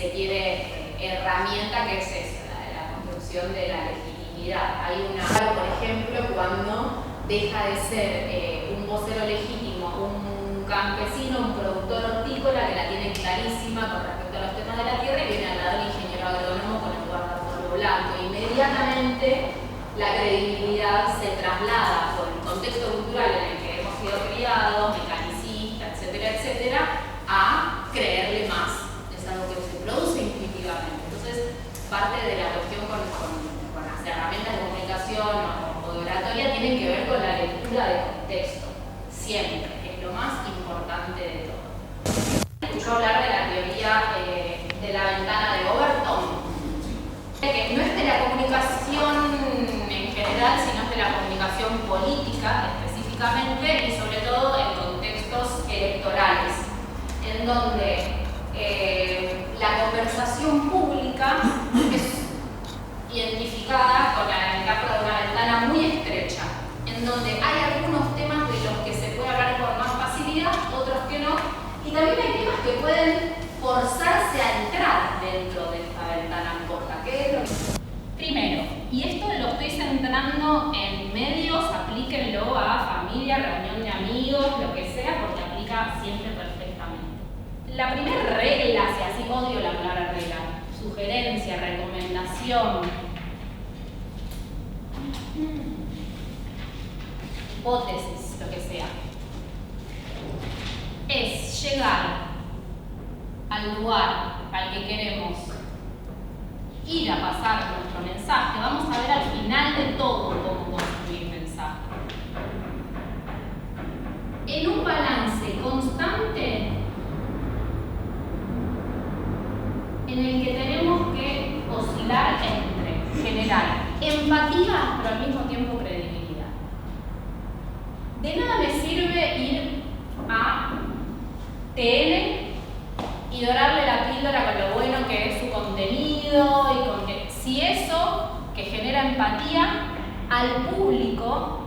se quiere, herramienta que es esa, la construcción de la legitimidad. Hay por ejemplo, cuando deja de ser un vocero legítimo, un campesino, un productor hortícola que la tiene clarísima con respecto a los temas de la tierra y viene al lado del ingeniero agrónomo con el guardapolvo blanco. Inmediatamente la credibilidad se traslada por el contexto cultural en el que hemos sido criados, mecanicista, etcétera, etcétera, a creerle más. Es algo que se produce intuitivamente. Entonces, parte de la cuestión con las herramientas de comunicación o de oratoria tienen que ver con la lectura de contexto. Siempre. Es lo más importante de todo. Escuchó hablar de la teoría de la ventana de Overton, que no es de la comunicación en general, sino es de la comunicación política específicamente y sobre todo en contextos electorales, en donde la conversación pública es identificada con la metáfora de una ventana muy estrecha, en donde hay algunos temas de los que se puede hablar con más facilidad, otros que no, y también hay temas que pueden forzarse a entrar dentro de esta ventana corta. ¿Qué es lo que... Primero, y esto lo estoy centrando en medios, aplíquenlo a familia, reunión de amigos, lo que sea, porque aplica siempre perfectamente. La primera regla, si así odio la palabra regla, sugerencia, recomendación, hipótesis, lo que sea, es llegar al lugar al que queremos ir a pasar nuestro mensaje. Vamos a ver al final de todo cómo construir mensaje. En un balance constante en el que tenemos que oscilar entre generar empatía, pero al mismo tiempo credibilidad. De nada me sirve ir a TN y dorarle la píldora con lo bueno que es su contenido y con que si eso que genera empatía al público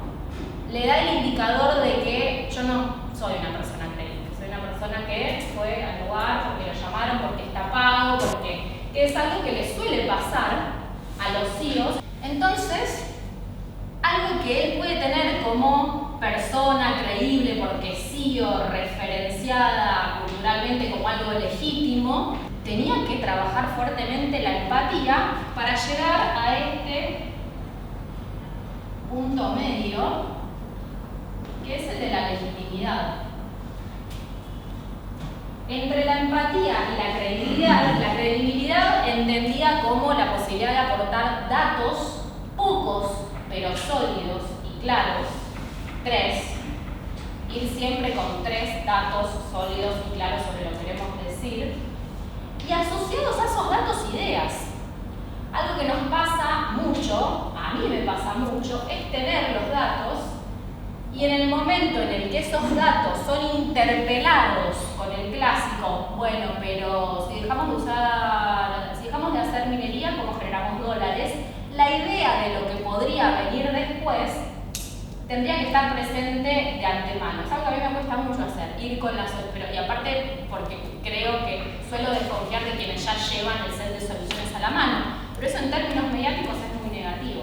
le da el indicador de que yo no soy una persona creíble, soy una persona que fue al lugar porque lo llamaron, porque está pago, porque que es algo que le suele pasar a los CEOs. Entonces, algo que él puede tener como persona creíble porque CEO, referenciada culturalmente como algo legítimo, tenía que trabajar fuertemente la empatía para llegar a este punto medio, que es el de la legitimidad. Entre la empatía y la credibilidad entendía como la posibilidad de aportar datos, pocos pero sólidos y claros. 3. Ir siempre con 3 datos sólidos y claros sobre lo que queremos decir. Y asociados a esos datos, ideas. Algo que nos pasa mucho, a mí me pasa mucho, es tener los datos y en el momento en el que esos datos son interpelados con el clásico, bueno, pero si dejamos de hacer minería, ¿cómo generamos dólares? La idea de lo que podría venir después tendría que estar presente de antemano. Es algo que a mí me cuesta mucho hacer, ir con las... y aparte porque creo que suelo desconfiar de quienes ya llevan el set de soluciones a la mano. Pero eso en términos mediáticos es muy negativo.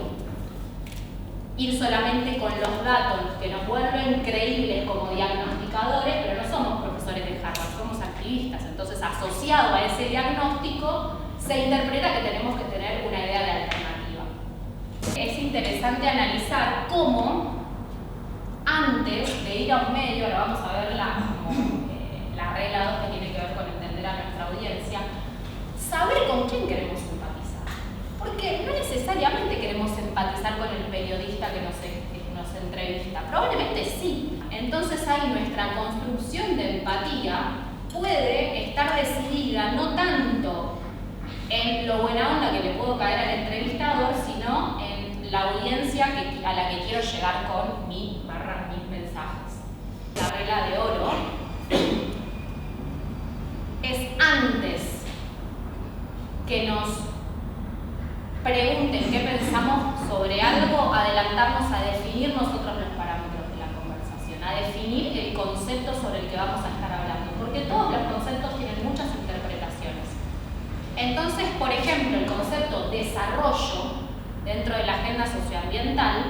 Ir solamente con los datos que nos vuelven creíbles como diagnosticadores, pero no somos profesores de Harvard, somos activistas. Entonces, asociado a ese diagnóstico, se interpreta que tenemos que tener una idea de alternativa. Es interesante analizar cómo antes de ir a un medio, ahora vamos a ver la regla 2 que tiene que ver con entender a nuestra audiencia, saber con quién queremos empatizar. Porque no necesariamente queremos empatizar con el periodista que nos entrevista, probablemente sí. Entonces ahí nuestra construcción de empatía puede estar decidida no tanto en lo buena onda que le puedo caer al entrevistador, sino en la audiencia a la que quiero llegar con mis mensajes. La regla de oro es antes que nos pregunten qué pensamos sobre algo, adelantarnos a definir nosotros los parámetros de la conversación, a definir el concepto sobre el que vamos a estar hablando, porque todos los conceptos tienen muchas interpretaciones. por ejemplo, el concepto desarrollo dentro de la agenda socioambiental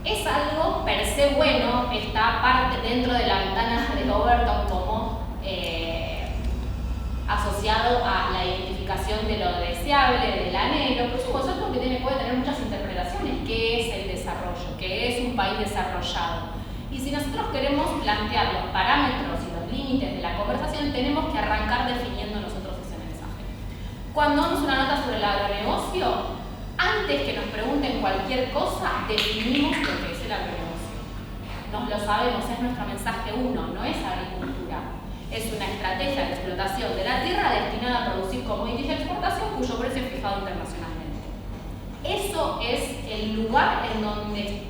es algo per se bueno, está parte dentro de la ventana de Overton como asociado a la identificación de lo deseable, del anhelo, pero es un concepto que puede tener muchas interpretaciones. ¿Qué es el desarrollo? ¿Qué es un país desarrollado? Y si nosotros queremos plantear los parámetros y los límites de la conversación, tenemos que arrancar definiendo nosotros ese mensaje. Cuando damos una nota sobre el agronegocio, antes que nos pregunten cualquier cosa, definimos lo que es el agronegocio. Nos lo sabemos, es nuestro mensaje uno, no es agricultura. Es una estrategia de explotación de la tierra destinada a producir commodities de exportación cuyo precio es fijado internacionalmente. Eso es el lugar en donde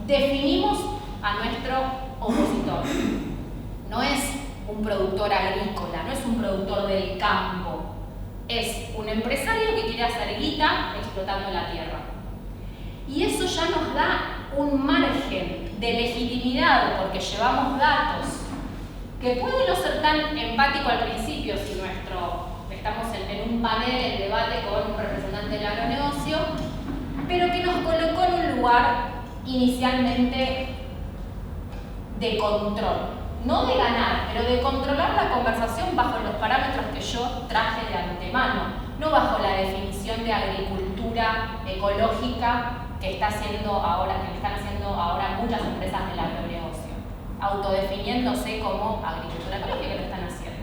definimos a nuestro opositor. No es un productor agrícola, no es un productor del campo. Es un empresario que quiere hacer guita explotando la tierra. Y eso ya nos da un margen de legitimidad porque llevamos datos que puede no ser tan empático al principio si estamos en un panel, en debate con un representante del agronegocio, pero que nos colocó en un lugar inicialmente de control. No de ganar, pero de controlar la conversación bajo los parámetros que yo traje de antemano, no bajo la definición de agricultura ecológica que están haciendo ahora muchas empresas del agronegocio, autodefiniéndose como agricultura ecológica, que lo están haciendo.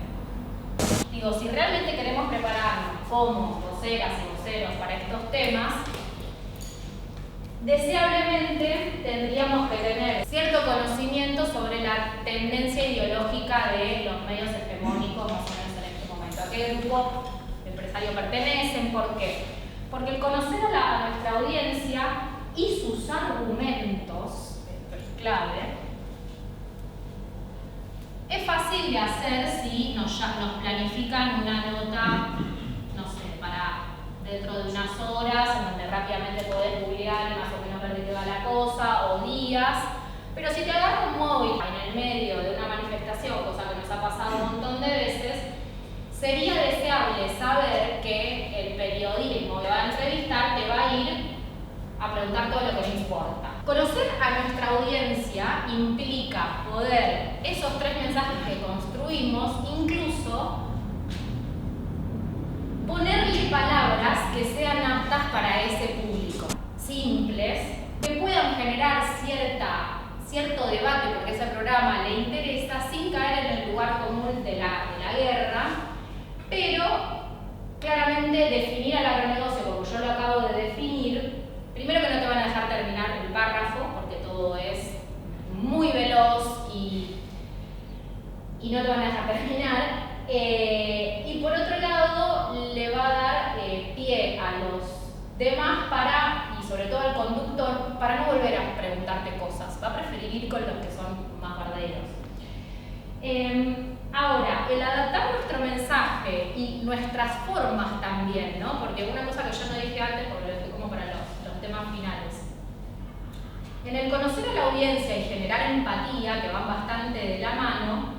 Digo, si realmente queremos prepararnos como voceras y voceros para estos temas, deseablemente tendríamos que tener cierto conocimiento sobre la tendencia ideológica de los medios hegemónicos más o menos en este momento. ¿A qué grupo empresario pertenecen? ¿Por qué? Porque el conocer a nuestra audiencia y sus argumentos, esto es clave, es fácil de hacer si nos planifican una nota, no sé, para dentro de unas horas, en donde rápidamente podés googlear y más o menos ver de qué va la cosa, o días. Pero si te agarra un móvil en el medio de una manifestación, cosa que nos ha pasado un montón de veces, sería deseable saber que el periodismo que va a entrevistar te va a ir a preguntar todo lo que le importa. Conocer a nuestra audiencia implica poder, esos tres mensajes que construimos, incluso ponerle palabras que sean aptas para ese público, simples, que puedan generar cierto debate porque ese programa le interesa sin caer en el lugar común de la guerra, pero claramente definir al agronegocio como yo lo acabo de definir, primero que no te van a dejar terminar el párrafo porque todo es muy veloz y no te van a dejar terminar. Y por otro lado, le va a dar pie a los demás y sobre todo al conductor, para no volver a preguntarte cosas. Va a preferir ir con los que son más barderos. Ahora, el adaptar nuestro mensaje y nuestras formas también, ¿no? Porque una cosa que yo no dije antes, porque lo dejé como para los temas finales. En el conocer a la audiencia y generar empatía, que van bastante de la mano,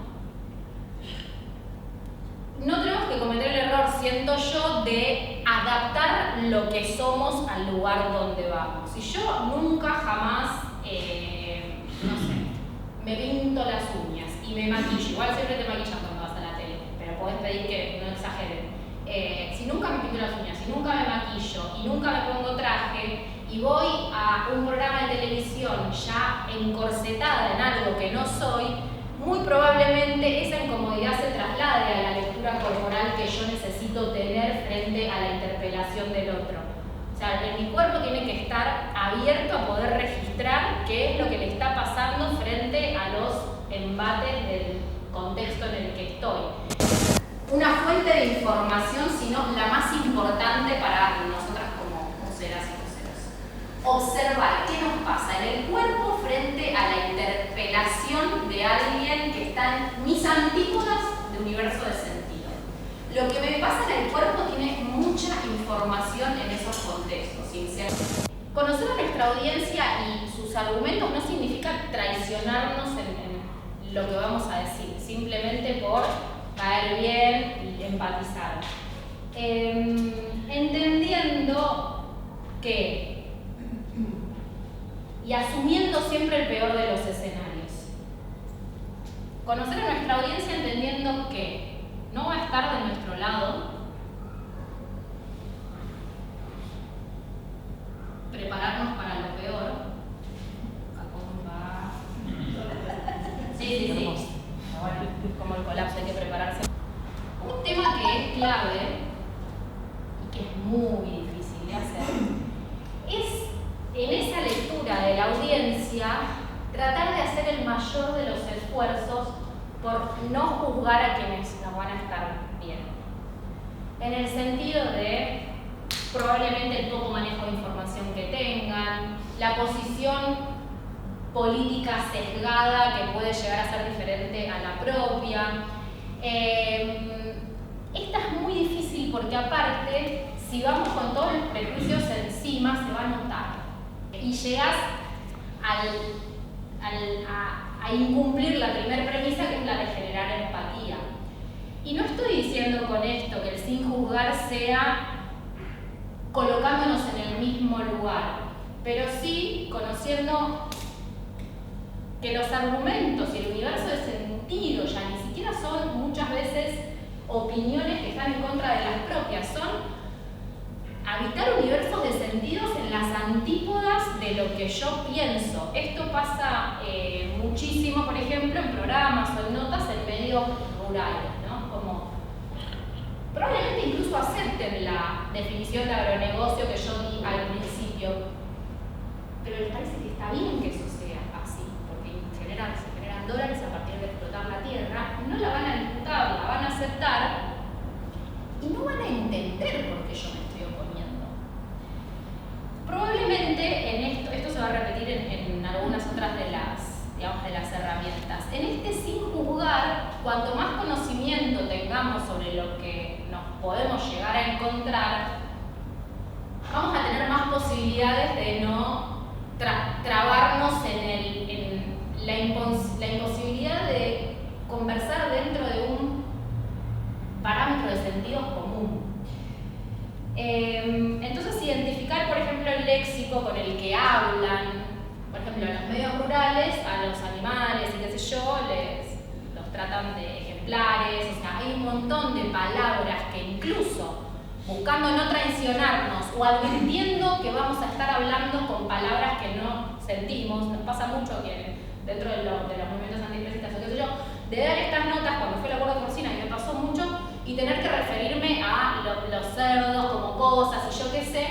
no tenemos que cometer el error, siento yo, de adaptar lo que somos al lugar donde vamos. Si yo nunca jamás, no sé, me pinto las uñas y me maquillo, igual siempre te maquillan cuando vas a la tele, pero podés pedir que no exageren. Si nunca me pinto las uñas, si nunca me maquillo y nunca me pongo traje y voy a un programa de televisión ya encorsetada en algo que no soy, muy probablemente esa incomodidad se traslade a la lectura corporal que yo necesito tener frente a la interpelación del otro. O sea, mi cuerpo tiene que estar abierto a poder registrar qué es lo que le está pasando frente a los embates del contexto en el que estoy. Una fuente de información, sino la más importante para nosotras como voceras y voceros. Observar qué nos pasa en el cuerpo frente a la interpelación de alguien que está en mis antípodas de universo de sentido. Lo que me pasa en el cuerpo tiene mucha información en esos contextos. Conocer a nuestra audiencia y sus argumentos no significa traicionarnos en lo que vamos a decir, simplemente por caer bien y empatizar. entendiendo que, y asumiendo siempre el peor de los escenarios. Conocer a nuestra audiencia entendiendo que no va a estar de nuestro lado. Prepararnos para lo peor. Sí. Como el colapso, hay que prepararse. Un tema que es clave y que es muy difícil de hacer es, en esa lectura de la audiencia, tratar de hacer el mayor de los esfuerzos por no juzgar a quienes nos van a estar viendo. En el sentido de probablemente el poco manejo de información que tengan, la posición política sesgada que puede llegar a ser diferente a la propia. Esta es muy difícil porque aparte, si vamos con todos los prejuicios encima, se va a notar. Y llegas a incumplir la primera premisa, que es la de generar empatía. Y no estoy diciendo con esto que el sin juzgar sea colocándonos en el mismo lugar, pero sí conociendo que los argumentos y el universo de sentido ya ni siquiera son muchas veces opiniones que están en contra de las propias, son habitar universos de sentidos en las antípodas de lo que yo pienso. Esto pasa muchísimo, por ejemplo, en programas o en notas en medios rurales, ¿no? Como probablemente incluso acepten la definición de agronegocio que yo di al principio, pero les parece que está bien que eso sea así, porque se generan dólares a partir de explotar la tierra, no la van a disputar, la van a aceptar y no van a entender por qué yo me estoy oponiendo. Probablemente en esto se va a repetir en algunas otras de las herramientas. En este sin juzgar, cuanto más conocimiento tengamos sobre lo que nos podemos llegar a encontrar, vamos a tener más posibilidades de no trabarnos en la imposibilidad de conversar dentro de un parámetro de sentido común. Entonces, identificar, por ejemplo, el léxico con el que hablan. Por ejemplo, en los medios rurales, a los animales y qué sé yo, los tratan de ejemplares. O sea, hay un montón de palabras que incluso buscando no traicionarnos o advirtiendo que vamos a estar hablando con palabras que no sentimos. Nos pasa mucho que dentro de los movimientos antiespecistas o qué sé yo, de dar estas notas cuando fue el acuerdo porcina, y me pasó mucho, y tener que referirme a los cerdos como cosas y yo qué sé,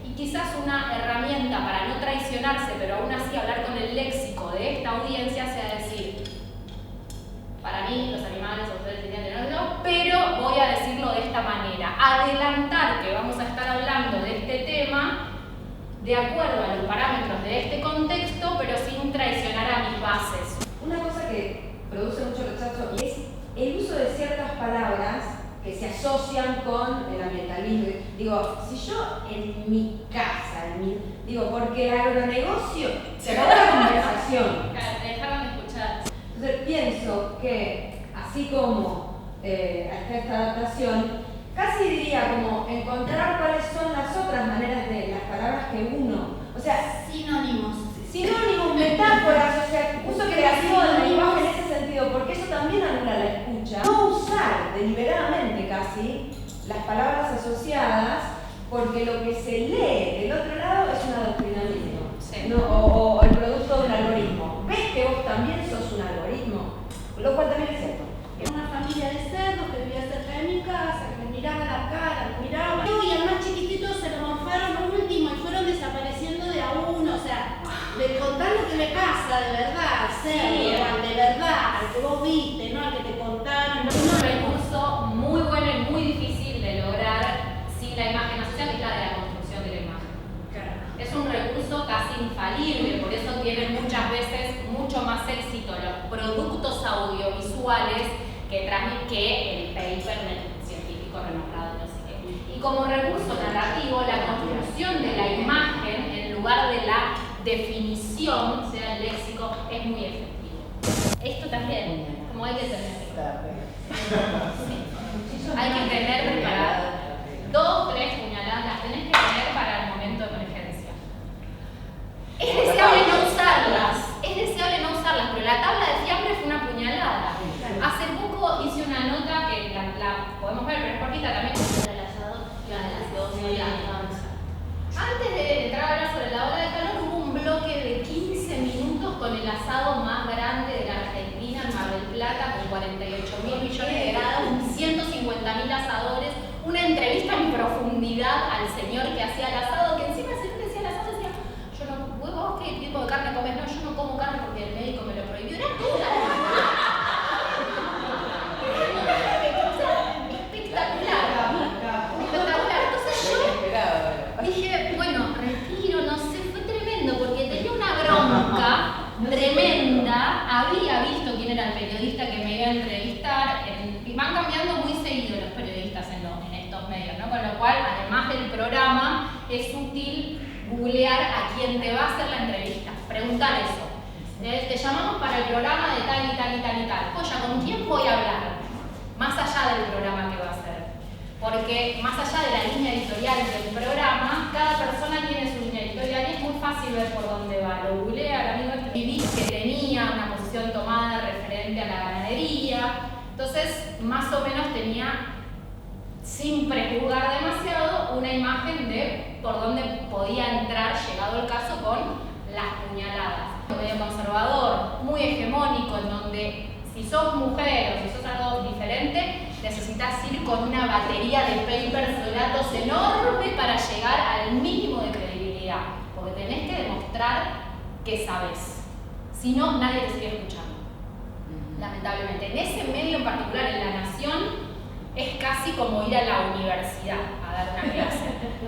y quizás una herramienta para no traicionarse, pero aún así hablar con el léxico de esta audiencia sea decir, para mí los animales son seres sintientes, no, pero voy a decirlo de esta manera, adelantar que vamos a estar hablando de este tema de acuerdo a los parámetros de este contexto, pero sin traicionar a mis bases. Una cosa que produce mucho rechazo es el uso de ciertas palabras que se asocian con el ambientalismo. Digo, si yo en mi casa, digo, porque el agronegocio se acabó la conversación. Dejaron de escuchar. Entonces pienso que, así como está esta adaptación, casi diría como encontrar cuáles son las otras maneras de las palabras que uno, o sea, Sinónimos, metáforas, o sea, uso creativo del lenguaje en ese sentido, porque eso también anula la escucha. No usar deliberadamente casi las palabras asociadas, porque lo que se lee del otro lado es un adoctrinamiento, sí. ¿no? o el producto de un algoritmo. ¿Ves que vos también sos un algoritmo? Lo cual también es cierto. Una familia de cerdos que vivía cerca de mi casa, que me miraba la cara, me miraba. Y al más chiquitito se lo morfaron último y fueron desapareciendo de a uno. O sea, de contar lo que me pasa de verdad, cerdo, al de verdad, al que vos viste, ¿no? Al que te contaron. Es un recurso muy bueno y muy difícil de lograr sin la imagen asociada, que es la de la construcción de la imagen. Claro. Es un recurso casi infalible, por eso tienen muchas veces mucho más éxito los productos audiovisuales que el paper del científico renombrado, no sé qué. Y como recurso narrativo, la construcción de la imagen en lugar de la definición, sea el léxico, es muy efectivo. Esto también, como hay que tener. Sí. Hay que tener preparado 2, 3 puñaladas asado más grande de la Argentina, en Mar del Plata, con 48.000 millones de grados, 150.000 asadores, una entrevista en profundidad al señor que hacía el asado, que encima el señor que hacía el asado decía, yo no, ¿vos qué tipo de carne comes? No, yo no como carne porque el médico me lo prohibió. Era toda espectacular. Entonces yo dije, bueno, respiro, no sé, fue tremendo porque tenía una bronca tremenda. Había visto quién era el periodista que me iba a entrevistar, y van cambiando muy seguido los periodistas en estos medios, ¿no? Con lo cual, además del programa, es útil googlear a quien te va a hacer la entrevista, preguntar eso. Te llamamos para el programa de tal y tal y tal y tal. Oye, ¿con quién voy a hablar? Más allá del programa que va a hacer. Porque más allá de la línea editorial del programa, cada persona tiene su línea editorial y es muy fácil ver por dónde va. Lo googlea, el amigo este viví que tenía una posición tomada referente a la ganadería. Entonces, más o menos tenía, sin prejuzgar demasiado, una imagen de por dónde podía entrar, llegado el caso, con las puñaladas. Medio conservador, muy hegemónico, en donde si sos mujer o si sos algo diferente, necesitas ir con una batería de papers, de datos enorme para llegar al mínimo de credibilidad, porque tenés que demostrar que sabes. Si no, nadie te sigue escuchando. Lamentablemente. En ese medio en particular, en La Nación, es casi como ir a la universidad a dar una clase.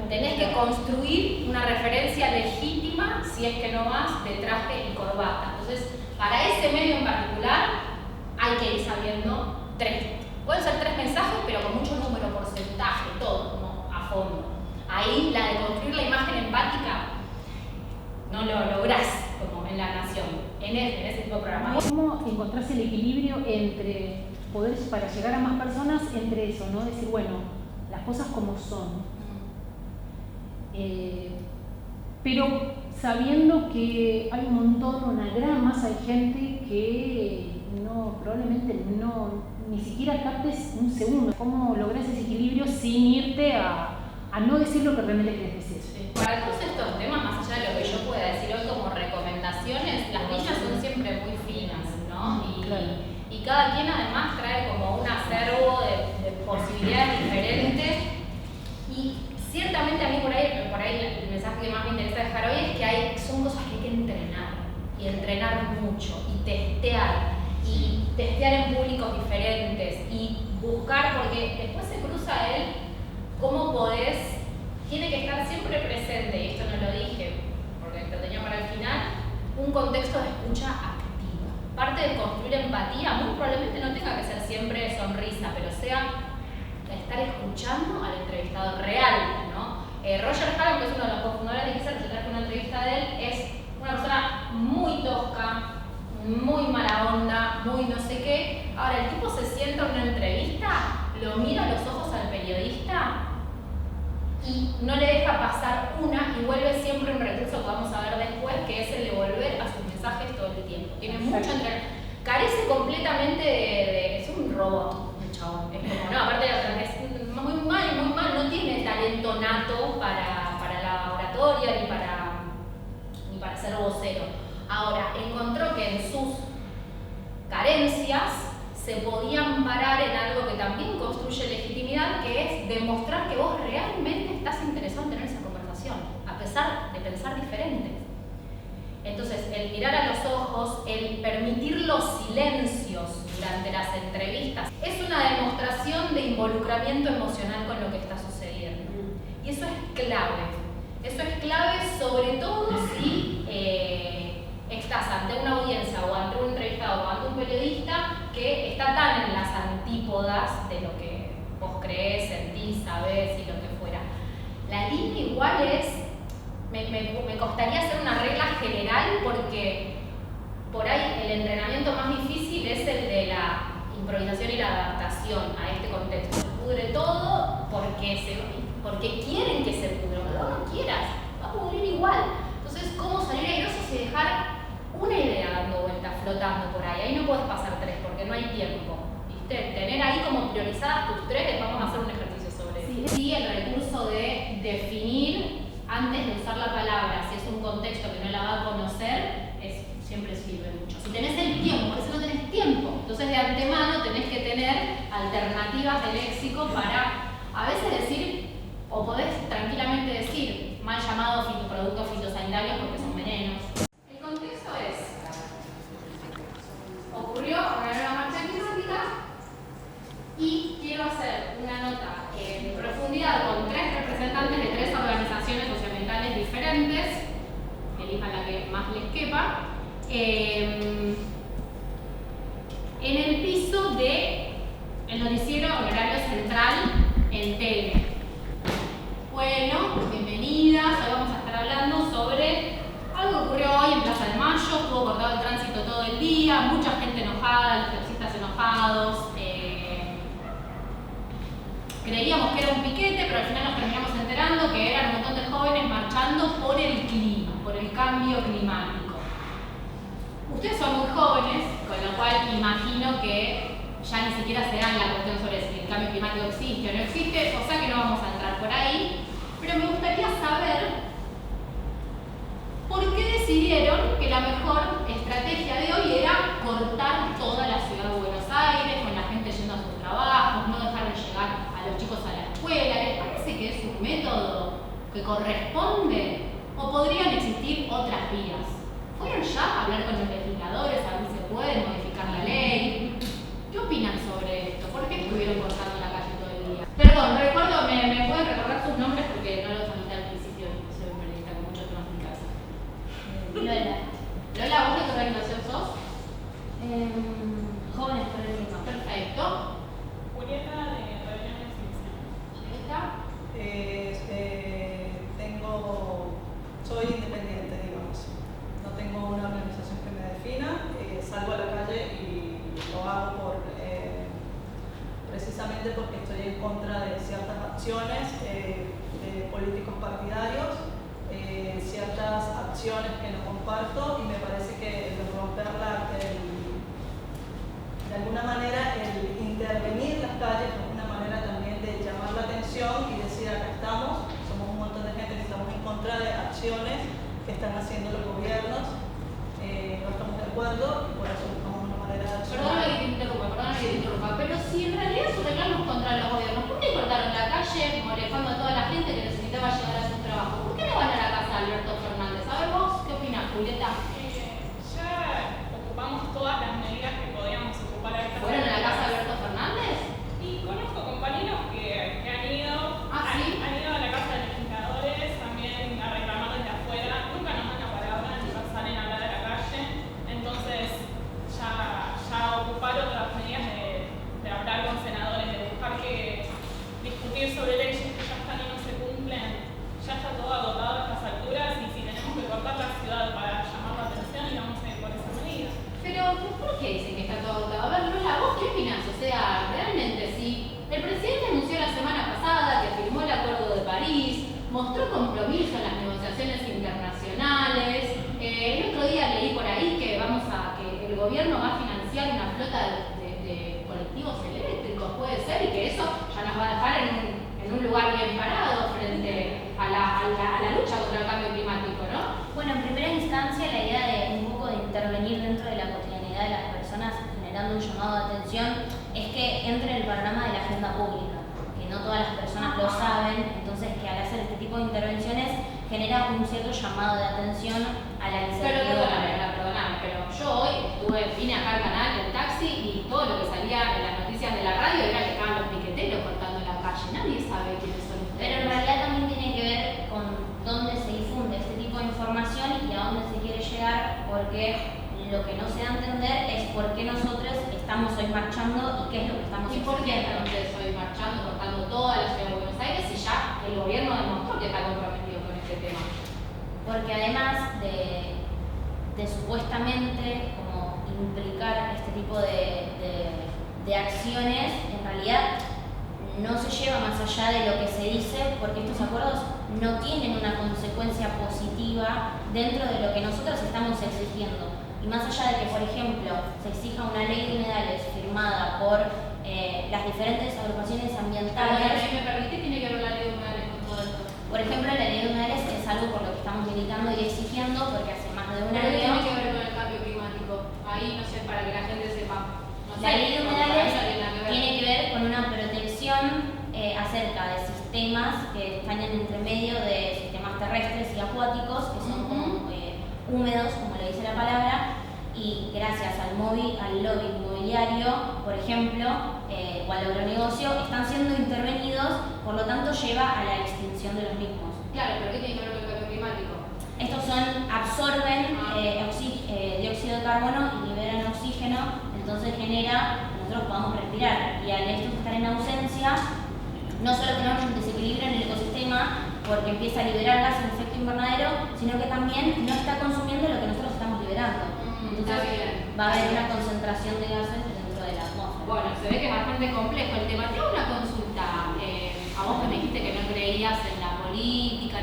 Tenés que construir una referencia legítima, si es que no vas, de traje y corbata. Entonces, para ese medio en particular, hay que ir sabiendo pueden ser 3 mensajes, pero con mucho número, porcentaje, todo, como a fondo. Ahí, la de construir la imagen empática, no lo lográs, como en La Nación, en ese tipo de programas. ¿Cómo encontrás el equilibrio entre poder, para llegar a más personas, entre eso, ¿no? Decir, bueno, las cosas como son. Pero sabiendo que hay un montón, una gran masa de gente que probablemente ni siquiera captes un segundo. ¿Cómo lográs ese equilibrio sin irte a no decir lo que realmente querés decir? Sí. Para todos estos temas, más allá de lo que yo pueda decir hoy como recomendaciones, las líneas son siempre muy finas, ¿no? Y cada quien además trae como un acervo de posibilidades diferentes. Y ciertamente a mí por ahí el mensaje que más me interesa dejar hoy es que son cosas que hay que entrenar, y entrenar mucho, y testear en públicos diferentes, y buscar, porque después se cruza cómo tiene que estar siempre presente, y esto no lo dije porque lo tenía para el final, un contexto de escucha activa. Parte de construir empatía muy probablemente no tenga que ser siempre sonrisa, pero sea estar escuchando al entrevistado real, ¿no? Roger Hallam, que es uno de los cofundadores de Quixer, yo traje una entrevista de él, es una persona muy tosca, muy mala onda, muy no sé qué. Ahora, el tipo se sienta en una entrevista, lo mira a los ojos al periodista y no le deja pasar una, y vuelve siempre un recurso que vamos a ver después, que es el de volver a sus mensajes todo el tiempo. Tiene mucho carece completamente es un robot, el chabón. Es como, no, aparte es muy mal, no tiene talento nato para la oratoria ni para ser vocero. Ahora, encontró que en sus carencias se podían parar en algo que también construye legitimidad, que es demostrar que vos realmente estás interesado en tener esa conversación, a pesar de pensar diferente. Entonces, el mirar a los ojos, el permitir los silencios durante las entrevistas, es una demostración de involucramiento emocional con lo que está sucediendo. Y eso es clave. Eso es clave sobre todo si estás ante una audiencia o ante un entrevistado o ante un periodista que está tan en las antípodas de lo que vos creés, sentís, sabés y lo que fuera. La línea igual me costaría hacer una regla general, porque por ahí el entrenamiento más difícil es el de la improvisación y la adaptación a este contexto. Se pudre todo porque quieren que se pudra, aunque vos no quieras, va a pudrir igual. Entonces, ¿cómo salir airosos y dejar una idea dando vueltas, flotando por ahí? Ahí no puedes pasar 3 porque no hay tiempo, ¿viste? Tener ahí como priorizadas tus 3, vamos a hacer un ejercicio sobre eso. Sí, el recurso de definir antes de usar la palabra, si es un contexto que no la va a conocer, es siempre sirve mucho. Si tenés el tiempo, por eso no tenés tiempo. Entonces de antemano tenés que tener alternativas de léxico para a veces decir, o podés tranquilamente decir, mal llamados productos fitosanitarios porque son venenos. El contexto es, ocurrió una nueva marcha climática y quiero hacer una nota en profundidad con 3 representantes de 3 organizaciones socioambientales diferentes, elijan la que más les quepa, en el piso de el noticiero horario central en tele. Bueno, bienvenidas, hoy vamos a estar hablando sobre algo que ocurrió hoy en Plaza de Mayo, estuvo cortado el tránsito todo el día, mucha gente enojada, los taxistas enojados, creíamos que era un piquete, pero al final nos terminamos enterando que eran un montón de jóvenes marchando por el clima, por el cambio climático. Ustedes son muy jóvenes, con lo cual imagino que ya ni siquiera se dan la cuestión sobre si el cambio climático existe o no existe, o sea que no vamos a entrar por ahí, pero me gustaría saber por qué decidieron que la mejor estrategia de hoy era cortar toda la ciudad de Buenos Aires, con la gente yendo a sus trabajos, no dejar de llegar a los chicos a la escuela. ¿Les parece que es un método que corresponde o podrían existir otras vías? ¿Fueron ya a hablar con los legisladores a ver si se puede modificar la ley? ¿Qué opinan sobre esto? ¿Por qué estuvieron cortando la calle todo el día? Perdón, recuerdo, ¿me pueden recordar sus nombres? Porque no los anoté al principio, soy un periodista con muchos temas en casa. Lola. Lola, ¿vos de qué organización sos? Jóvenes por el clima. Perfecto. Julieta de Rebelión y Extinción. Julieta. Soy independiente, digamos. No tengo una organización que me defina. Salgo a la calle y lo hago precisamente porque estoy en contra de ciertas acciones de políticos partidarios, ciertas acciones que no comparto, y me parece que el romperla, de alguna manera el intervenir las calles es una manera también de llamar la atención y decir: acá estamos, somos un montón de gente que estamos en contra de acciones que están haciendo los gobiernos, no estamos de acuerdo y por eso buscamos una manera de accionar. Perdóname que te interrumpa, pero si en realidad su reclamo es contra los gobiernos, ¿por qué cortaron la calle molestando a toda la gente que necesitaba llegar a su trabajo? ¿Por qué no van a la casa de Alberto Fernández? A ver vos, ¿qué opinás, Julieta? Ya ocupamos todas las medidas que podíamos ocupar a esta ¿Fueron a la casa de Alberto Fernández? Y conozco compañeros que han ido, ¿Sí? han ido a la casa de legisladores también a reclamar desde afuera. Nunca nos dan la palabra, nunca salen a hablar a la calle. Entonces ya ocuparon las medidas de hablar con senadores, de buscar que discutir sobre leyes que ya están y no se cumplen. Ya está todo agotado a estas alturas, y si tenemos que cortar la ciudad para llamar la atención, íbamos a ir por esa medida. Pero, ¿por qué dicen que está todo agotado? A ver, Lola, ¿vos qué opinás? O sea, realmente, si el presidente anunció la semana pasada que firmó el Acuerdo de París, mostró compromiso en las negociaciones internacionales, el otro día leí por ahí que que el gobierno va a financiar una flota de colectivos eléctricos, puede ser, y que eso ya nos va a dejar en un lugar bien parado frente a la lucha contra el cambio climático, ¿no? Bueno, en primera instancia, la idea de un poco de intervenir dentro de la cotidianidad de las personas, generando un llamado de atención, es que entre en el panorama de la agenda pública, que no todas las personas lo saben, entonces que al hacer este tipo de intervenciones genera un cierto llamado de atención a la incertidumbre. Perdóname, pero yo hoy vine acá al canal del taxi y todo lo que salía en las noticias de la radio era que estaban los piqueteros cortando la calle. Nadie sabe quiénes son ustedes. Pero en realidad también tiene que ver con dónde se difunde este tipo de información y a dónde se quiere llegar, porque lo que no se da a entender es por qué nosotros estamos hoy marchando y qué es lo que estamos ¿Y por qué exigiendo. entonces hoy marchando, cortando toda la ciudad de Buenos Aires si ya el gobierno demostró que está comprometido con este tema? Porque además de supuestamente como implicar este tipo de acciones, en realidad no se lleva más allá de lo que se dice, porque estos acuerdos no tienen una consecuencia positiva dentro de lo que nosotros estamos exigiendo. Y más allá de que, por ejemplo, se exija una ley de humedales firmada por las diferentes agrupaciones ambientales. Si me permitís, tiene que ver la ley de humedales con todo esto. Por ejemplo, la ley de humedales es algo por lo que estamos militando y exigiendo, porque hace más de un Pero año. tiene que ver con el cambio climático. ahí, no sé, para que la gente sepa. No La sé, ley de porque humedales para mí no tiene nada que ver. tiene que ver con una protección acerca de sistemas que están en entre medio de sistemas terrestres y acuáticos, que son como húmedos, como le dice la palabra, y gracias al lobby inmobiliario, por ejemplo, o al agronegocio, están siendo intervenidos, por lo tanto lleva a la extinción de los mismos. Claro, pero ¿qué tiene que ver con el cambio climático? Estos absorben dióxido de carbono y liberan oxígeno, entonces genera que nosotros podamos respirar. Y al estos estar en ausencia, no solo tenemos un desequilibrio en el ecosistema porque empieza a liberar gas en efecto invernadero, sino que también no está consumiendo lo que nosotros estamos liberando. Entonces va a haber una concentración de gases dentro de la atmósfera. Bueno, se ve que es bastante complejo el tema. Tengo una consulta. A vos que me dijiste que no creías en la política,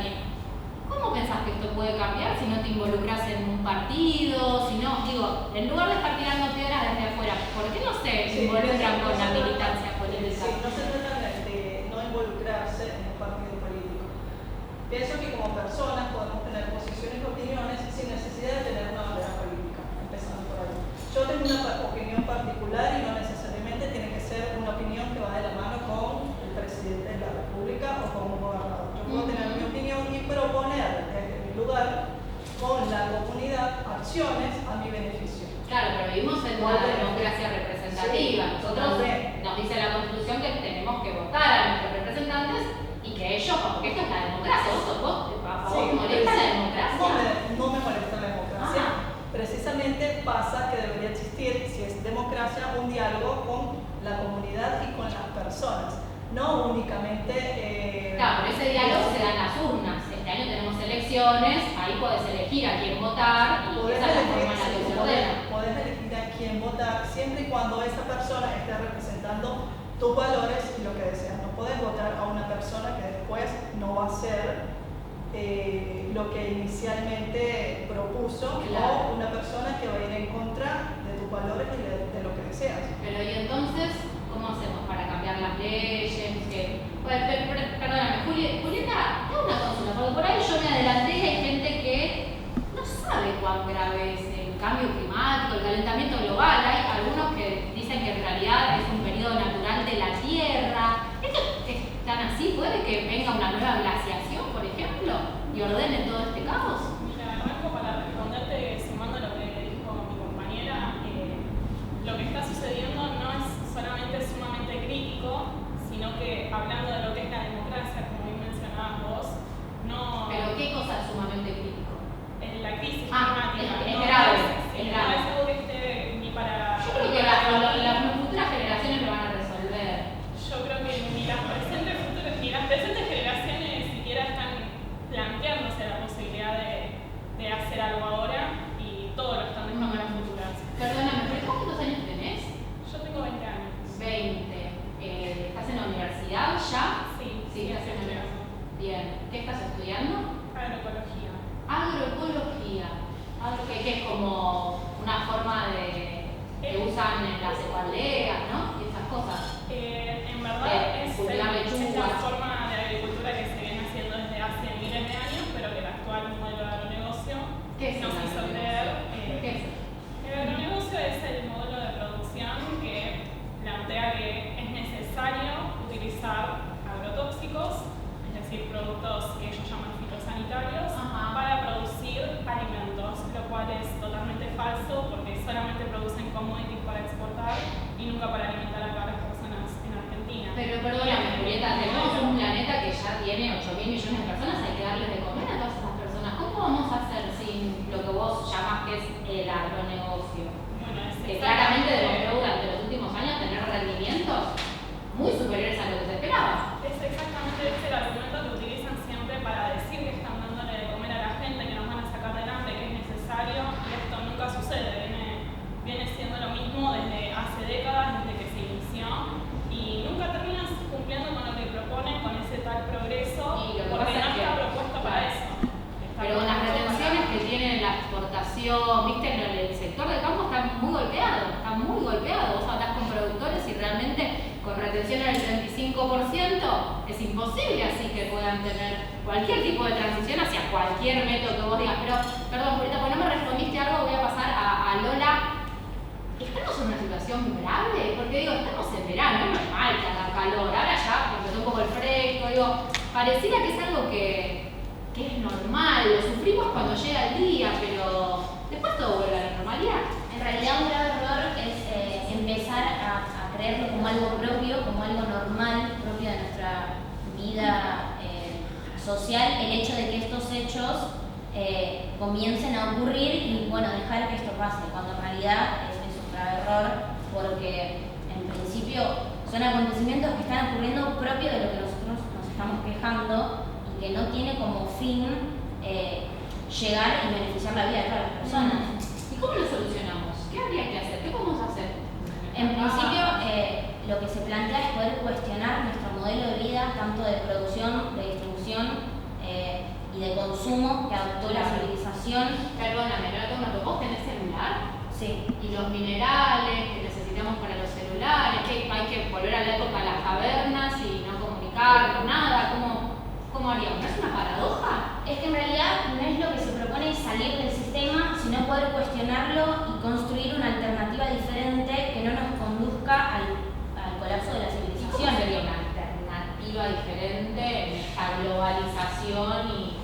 ¿cómo pensás que esto puede cambiar si no te involucras en un partido? Si no, digo, en lugar de estar tirando piedras desde afuera, ¿por qué no se involucran con la militancia política? Sí, no se trata de no involucrarse en un partido político. Pienso que como personas podemos tener posiciones y opiniones sin necesidad de tener una bandera política, empezando por ahí. Yo tengo una opinión particular y no necesariamente tiene que ser una opinión que va de la mano con el presidente de la República o con un gobernador. Yo puedo tener mi opinión y proponer desde mi lugar con la comunidad acciones a mi beneficio. Claro, pero vivimos en una democracia representativa. Sí, Nosotros totalmente. nos dice la Constitución que tenemos que votar a nuestros representantes y que ellos, porque esto es la democracia, ¿a vos molesta la democracia? No me molesta la democracia. Precisamente pasa que debería existir, si es democracia, un diálogo con la comunidad y con las personas, no únicamente... Claro, pero ese diálogo se da en las urnas. Este año tenemos elecciones, ahí podés elegir a quién votar y Podés esa es la elegir, forma en la que se ordena. podés elegir a quién votar siempre y cuando esa persona esté representando tus valores y lo que deseas. No podés votar a una persona que después no va a ser lo que inicialmente propuso, Claro. o una persona que va a ir en contra de tus valores y de lo que deseas. Pero ¿y entonces cómo hacemos para cambiar las leyes? Perdóname, Julieta, te hago una consulta, porque por ahí yo me adelanté y hay gente que no sabe cuán grave es el cambio climático, el calentamiento global. Hay algunos que dicen que en realidad es un periodo natural de la Tierra. ¿Esto es tan así? ¿Puede que venga una nueva glaciación, por ejemplo, y ordene todo este caos? Mira, arranco para responderte sumando lo que dijo mi compañera. Lo que está sucediendo no es solamente sumamente crítico, sino que hablando de lo que es la democracia, como bien mencionabas vos, no... Pero ¿qué cosa es sumamente crítico? En la crisis Ah, climática. es no grave, sí, es no grave. es algo que esté ni para... Yo creo que las futuras generaciones lo van a resolver. Yo creo que ni las presentes generaciones siquiera están planteándose la posibilidad de hacer algo ahora y todo lo están dejando a las futuras. Perdóname, ¿pero cuántos años tenés? Yo tengo 20 años. 20. ¿Estás en la universidad ya? Sí, estás en la universidad. Bien. ¿Qué estás estudiando? Agroecología. Agroecología. Que es como una forma que usan en las ecoaldeas, ¿no? Y esas cosas. En verdad es cultivar la lechugas. forma de agricultura que se viene haciendo desde hace miles de años, pero que el actual modelo de agronegocio ¿Qué es nos el hizo agronegocio? creer. ¿Qué es? El agronegocio es el modelo de producción que plantea que es necesario utilizar agrotóxicos, es decir, productos que ellos llaman fitosanitarios, Ajá. para producir alimentos, lo cual es totalmente falso porque solamente producen commodities para exportar y nunca para alimentar a todas las personas en Argentina. Pero perdóname, Julieta, tenemos un planeta que ya tiene 8.000 millones de personas, hay que darles de comer a todas esas personas. ¿Cómo vamos a hacer sin lo que vos llamás que es el agronegocio? Bueno, es Que claramente demostró durante los últimos años tener rendimientos muy superiores a lo que se esperaba. Es exactamente ese el argumento que utilizan siempre para decir que están dándole de comer a la gente, que nos van a sacar del hambre, que es necesario, y esto nunca sucede. Viene siendo lo mismo desde hace décadas, desde que se inició, y nunca terminan cumpliendo con lo que proponen, con ese tal progreso, Y lo que porque pasa no es que- está propuesto para eso. Está Pero con las propuesto retenciones para- que tienen la exportación, viste, el sector del campo está muy golpeado. Vos hablás con productores y realmente con retención del 35% es imposible así que puedan tener cualquier tipo de transición hacia cualquier método que vos digas. Pero, perdón, Julieta, porque no me respondiste algo, voy a pasar a Lola ¿estamos en una situación grave? Porque digo, estamos en verano, no es normal que haga calor, ahora ya empezó un poco el fresco, digo, pareciera que es algo que es normal, lo sufrimos cuando llega el día, pero después todo vuelve a la normalidad. En realidad un grave error es empezar a creerlo como algo propio, como algo normal, propio de nuestra vida social, el hecho de que estos hechos comiencen a ocurrir y bueno, dejar que esto pase, cuando en realidad es un grave error, porque en principio son acontecimientos que están ocurriendo propio de lo que nosotros nos estamos quejando y que no tiene como fin llegar y beneficiar la vida de todas las personas. ¿Y cómo lo solucionamos? ¿Qué habría que hacer? ¿Qué podemos hacer? En principio, lo que se plantea es poder cuestionar nuestro modelo de vida, tanto de producción, de distribución y de consumo que adoptó la civilización. Perdóname, no, ¿vos tenés celular? Sí. Y los minerales que necesitamos para los celulares, que hay que volver a la época de las cavernas y no comunicarnos, nada, ¿cómo haríamos? ¿No es una paradoja? Es que en realidad no es lo que se propone salir del sistema, sino poder cuestionarlo y construir una alternativa diferente que no nos conduzca al colapso de la civilización. ¿Cómo sería una alternativa diferente en esta globalización y...?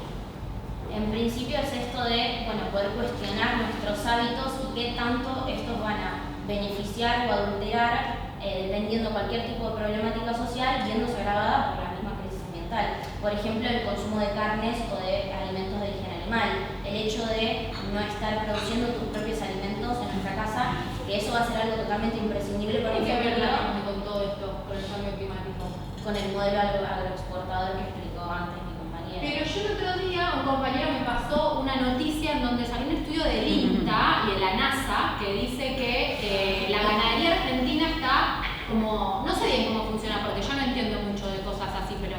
En principio es esto de, bueno, poder cuestionar nuestros hábitos y qué tanto estos van a beneficiar o adulterar, dependiendo de cualquier tipo de problemática social, viéndose agravada por la misma crisis ambiental. Por ejemplo, el consumo de carnes o de alimentos de origen animal, el hecho de no estar produciendo tus propios alimentos en nuestra casa, que eso va a ser algo totalmente imprescindible, por ejemplo, con todo esto, con el cambio climático? Con el modelo agroexportador que explicó antes mi compañera. Pero yo el otro día, un compañero me pasó una noticia en donde salió un estudio del INTA y de la NASA que dice que la ganadería argentina está como, no sé bien cómo funciona porque yo no entiendo mucho de cosas así, pero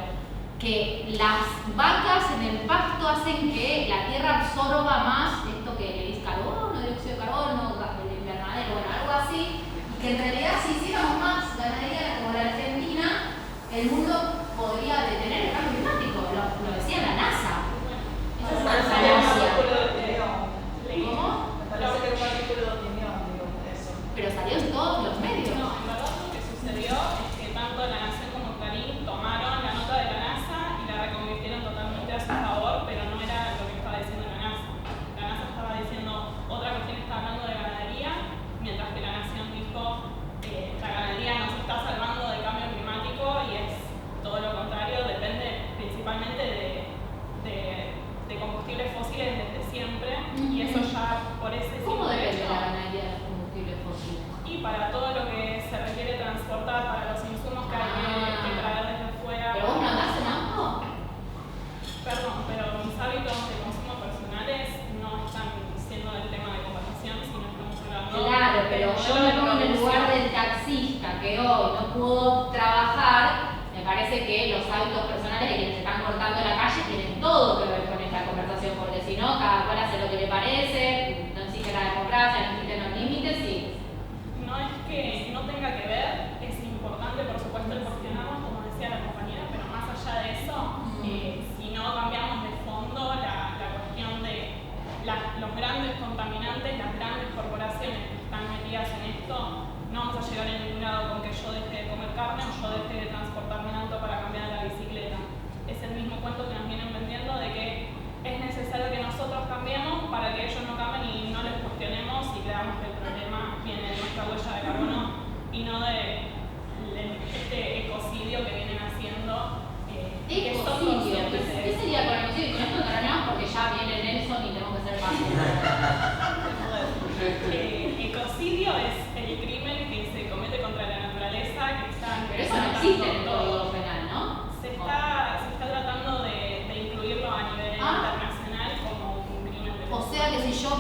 que las vacas en el pasto hacen que la tierra absorba más esto que le dice carbono, dióxido de carbono, el invernadero, bueno, algo así, y que en realidad si hiciéramos más ganadería como la Argentina, el mundo podría detener el cambio climático, lo decía la NASA. Eso es una falacia. ¿Cómo? Me parece que era un artículo de opinión, digo, eso. Pero salió en todos los medios. No, en verdad lo que sucedió es que tanto La Nación como Clarín tomaron la nota de la NASA y la reconvirtieron totalmente a su favor, pero no era lo que estaba diciendo la NASA. La NASA estaba diciendo otra cuestión, estaba hablando de ganadería, mientras que La Nación dijo la ganadería nos está salvando del cambio climático y es todo lo contrario, depende principalmente de combustibles fósiles desde siempre y eso ya por ese ¿Cómo simple depende hecho, la ganadería de los combustibles fósiles? y para todo lo que se requiere transportar, para los insumos que hay que traer desde afuera. ¿Pero vos no andás en auto? Perdón, pero mis hábitos de consumo personales no están siendo el tema de conversación, sino estamos hablando. Claro, pero yo me pongo en el lugar del taxista que hoy no pudo trabajar. Me parece que los hábitos personales de quienes están cortando la calle tienen todo que ver con esta conversación, porque si no, cada cual hace lo que le parece, no existe la democracia, no existen los límites y... No es que no tenga que ver, es importante por supuesto el cuestionarnos, como decía la compañera, pero más allá de eso, si no cambiamos de fondo la cuestión de los grandes contaminantes, las grandes corporaciones que están metidas en esto, no vamos a llegar en ningún lado con que yo deje de comer carne o yo deje de transportarme en auto para cambiar a la bicicleta. Es el mismo cuento que nos vienen vendiendo de que es necesario que nosotros cambiemos para que ellos no cambien y no les cuestionemos y creamos que el problema viene de nuestra huella de carbono y no de este ecocidio que vienen haciendo. Que son Ecocidio, conscientes de ¿qué eso. sería con el ecocidio? Que no esto terminamos porque ya viene Nelson y tenemos que ser fáciles. Ecocidio es el crimen que se comete contra la naturaleza, que está... Pero eso no existe en el Código Penal, ¿no? Se está tratando de incluirlo a nivel internacional como un crimen de... O sea que si yo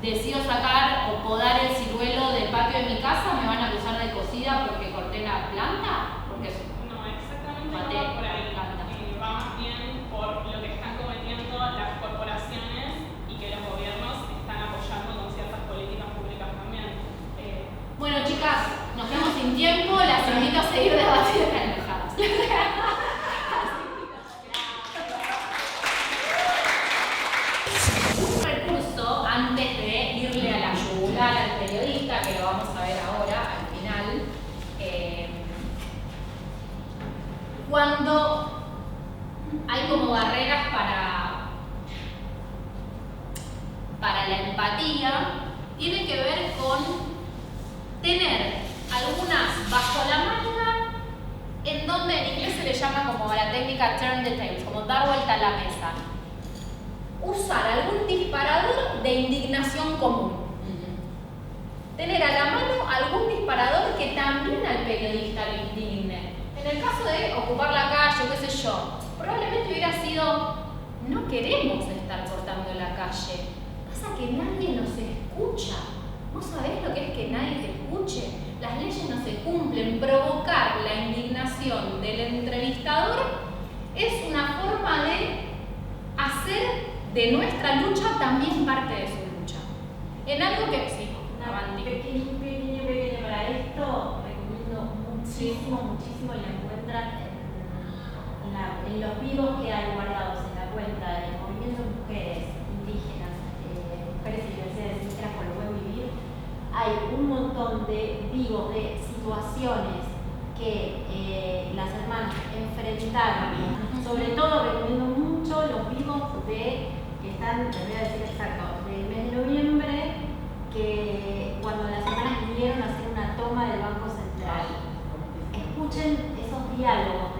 decido sacar o podar el ciruelo del patio de mi casa, ¿me van a acusar de ecocida porque corté la planta? Porque es... No, exactamente no Maté va por ahí. la planta. Va más bien por lo que están cometiendo las corporaciones y que los gobiernos están apoyando con ciertas políticas públicas también. Bueno, chicas, nos quedamos sin tiempo, las invito a seguir debatiendo en enojadas. Un recurso antes de irle a la yugular al periodista, Cuando hay como barreras para la empatía, tiene que ver con tener algunas bajo la manga, en donde en inglés se le llama como la técnica turn the tables, como dar vuelta a la mesa. Usar algún disparador de indignación común. Tener a la mano algún disparador que también al periodista lo indigne. En el caso de ocupar la calle, qué sé yo, probablemente hubiera sido, no queremos estar cortando la calle. Pasa que nadie nos escucha. ¿Vos sabés lo que es que nadie te escuche? Las leyes no se cumplen. Provocar la indignación del entrevistador es una forma de hacer de nuestra lucha también parte de su lucha. En algo que sí. Pequeño para esto, recomiendo muchísimo y lo encuentran en los vivos que hay guardados en la cuenta del movimiento de mujeres indígenas, mujeres y diversidades indígenas por el buen vivir. Hay un montón de vivos, de situaciones que las hermanas enfrentaron. Sobre todo recomiendo mucho los vivos que están, les voy a decir exacto, del mes de noviembre, que cuando las hermanas vinieron a hacer una toma del Banco Central. Escuchen esos diálogos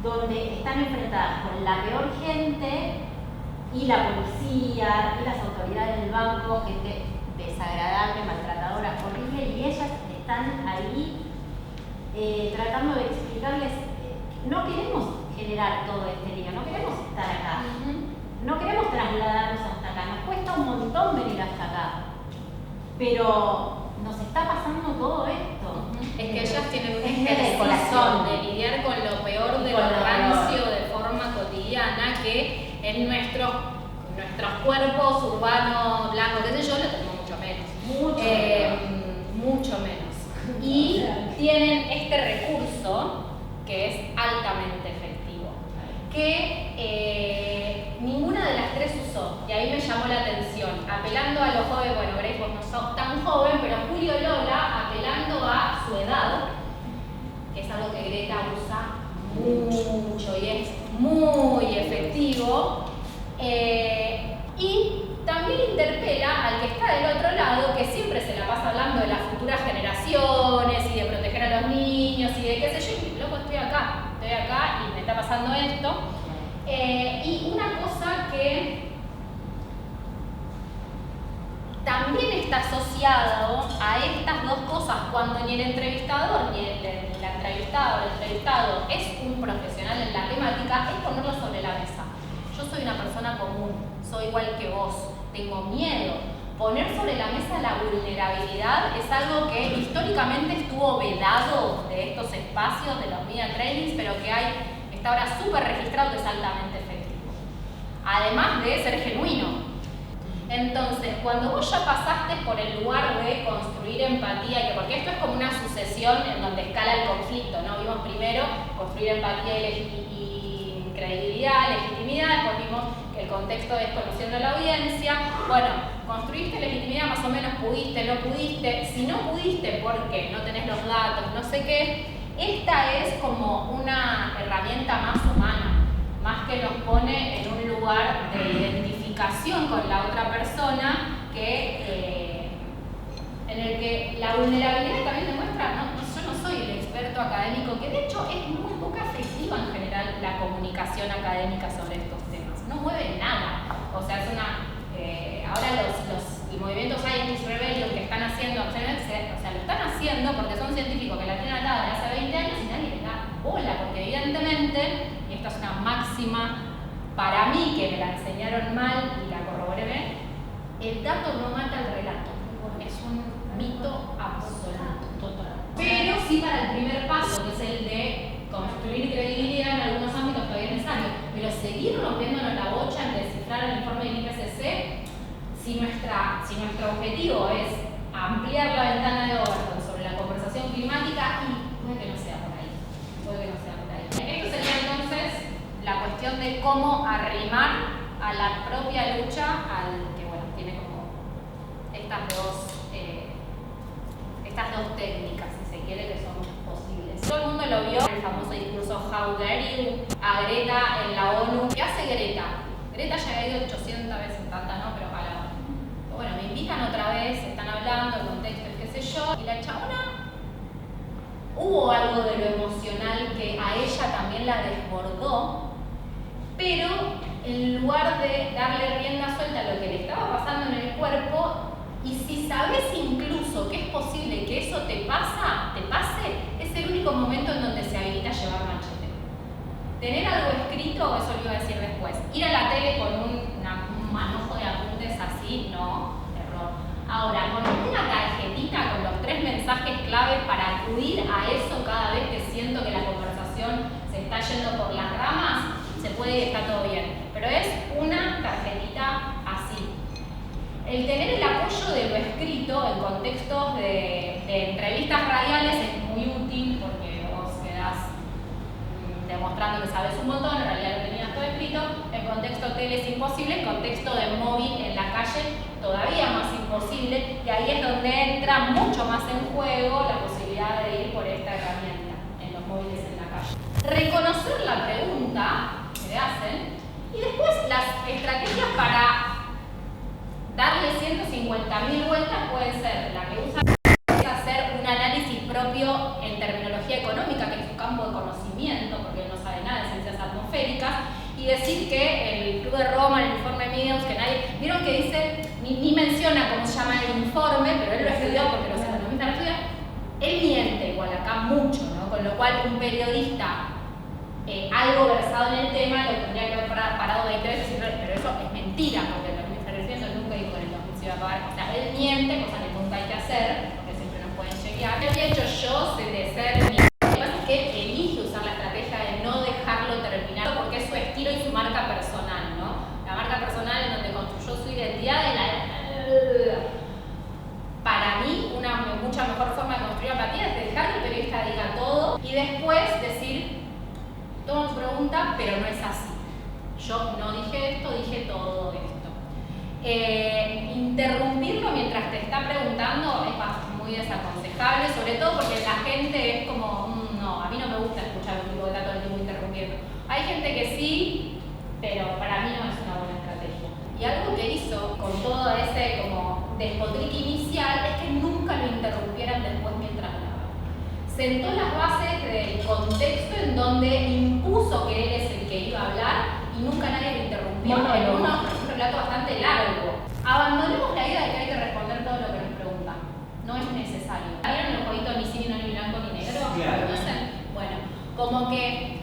donde están enfrentadas con la peor gente y la policía y las autoridades del banco, gente desagradable, maltratadora, horrible, y ellas están ahí tratando de explicarles, no queremos generar todo este lío, no queremos estar acá, no queremos trasladarnos hasta acá, nos cuesta un montón venir hasta acá. Pero nos está pasando todo esto. Es que ellas tienen un ejercicio de lidiar con lo peor de lo rancio de forma cotidiana que en nuestros cuerpos urbanos, blancos, qué sé yo, lo tenemos mucho menos. Mucho menos. Y tienen este recurso que es altamente efectivo, que ninguna de las tres usó, y ahí me llamó la atención, apelando a los jóvenes. Bueno, Grace, vos no sos tan joven, pero Julio Lola, apelando a su edad, que es algo que Greta usa mucho y es muy efectivo, y también interpela al que está del otro lado, que siempre se la pasa hablando de las futuras generaciones y de proteger a los niños y de qué sé yo, y loco, estoy acá y me está pasando esto. Y una cosa que también está asociado a estas dos cosas, cuando ni el entrevistador ni el entrevistado es un profesional en la temática, es ponerlo sobre la mesa. Yo soy una persona común, soy igual que vos, tengo miedo. Poner sobre la mesa la vulnerabilidad es algo que históricamente estuvo vedado de estos espacios, de los media trainings, pero que está ahora súper registrado, que es altamente efectivo. Además de ser genuino. Entonces, cuando vos ya pasaste por el lugar de construir empatía, porque esto es como una sucesión en donde escala el conflicto, ¿no? Vimos primero construir empatía y credibilidad, legitimidad, después vimos que el contexto es conociendo a la audiencia. Bueno, construiste legitimidad, más o menos pudiste, no pudiste. Si no pudiste porque no tenés los datos, no sé qué, esta es como una herramienta más humana, más que nos pone en un lugar de identificación con la otra persona, en el que la vulnerabilidad también demuestra, yo no soy el experto académico, que de hecho es muy poco efectiva en general la comunicación académica sobre estos temas, no mueve nada. O sea, es ahora los movimientos Scientist Rebellion que están haciendo, o sea, lo están haciendo porque son científicos que la tienen atada de hace 20 años y nadie les da bola, porque evidentemente, y esta es una máxima para mí que me la enseñaron mal y la corroboré bien, el dato no mata el relato, es un mito absoluto, total. Pero sí para el primer paso, que es el de construir credibilidad en algunos ámbitos todavía es necesario, pero seguir rompiéndonos la bocha en descifrar el informe del IPCC, si nuestro objetivo es ampliar la ventana de Overton sobre la conversación climática, y puede que no sea por ahí, Esto sería entonces la cuestión de cómo arrimar a la propia lucha al que, bueno, tiene como estas dos técnicas, si se quiere, que son posibles. Todo el mundo lo vio, el famoso discurso How dare you a Greta en la ONU. ¿Qué hace Greta? Greta ya ha ido 800 veces, tanta no, pero a la ONU. Bueno, me invitan otra vez, están hablando, el contexto, qué sé yo, y la chabona, hubo algo de lo emocional que a ella también la desbordó, pero en lugar de darle rienda suelta a lo que le estaba pasando en el cuerpo, y si sabes incluso que es posible que eso te pase, es el único momento en donde se habilita llevar machete. Tener algo escrito, eso lo iba a decir después. Ir a la tele con un manojo de apuntes así, no, error. Ahora, con una tarjetita con los 3 mensajes claves para acudir a eso cada vez que siento que la conversación se está yendo por las ramas, se puede y está todo bien. Pero es una tarjetita así. El tener el apoyo de lo escrito en contextos de entrevistas radiales es muy útil porque vos quedás demostrando que sabes un montón, en realidad lo tenías todo escrito. En contexto tele es imposible, en contexto de móvil en la calle todavía más imposible, y ahí es donde entra mucho más en juego la posibilidad de ir por esta herramienta en los móviles en la calle. Reconocer la pregunta que le hacen y después las estrategias para darle 150.000 vueltas puede ser la que usa es hacer un análisis propio en terminología económica, que es un campo de conocimiento, porque él no sabe nada de ciencias atmosféricas, y decir que el Club de Roma, el informe Meadows, que nadie, vieron que dice, ni menciona cómo se llama el informe, pero él lo estudió porque los economistas lo estudian, él miente igual acá mucho, ¿no? Con lo cual un periodista algo versado en el tema lo tendría que haber parado 20 veces, pero eso es mentira, porque el eso nunca dijo que el 2000 se iba a pagar. O sea, él miente, cosa que nunca hay que hacer, porque siempre nos pueden chequear. ¿Qué había hecho yo de ser mi? Lo que pasa es que elige usar la estrategia de no dejarlo terminar, porque es su estilo y su marca personal, ¿no? La marca personal en donde construyó su identidad para mí, una mucha mejor forma de construir empatía es dejar que el periodista diga todo y después decir, tomo tu pregunta, pero no es así. Yo no dije esto, dije todo esto. Interrumpirlo mientras te está preguntando es muy desaconsejable, sobre todo porque la gente es como, no, a mí no me gusta escuchar un tipo que está todo el tiempo interrumpiendo. Hay gente que sí, pero para mí no es una buena estrategia. Y algo que hizo con todo ese como despotrique inicial es que nunca lo interrumpieran después mientras hablaba. Sentó las bases del contexto en donde impuso que él es el que iba a hablar y nunca nadie lo interrumpió en un relato bastante largo. Abandonemos la idea de que hay que responder todo lo que nos preguntan. No es necesario. ¿Vieron el jueguito ni sí, ni blanco, ni negro? Claro. Bueno, como que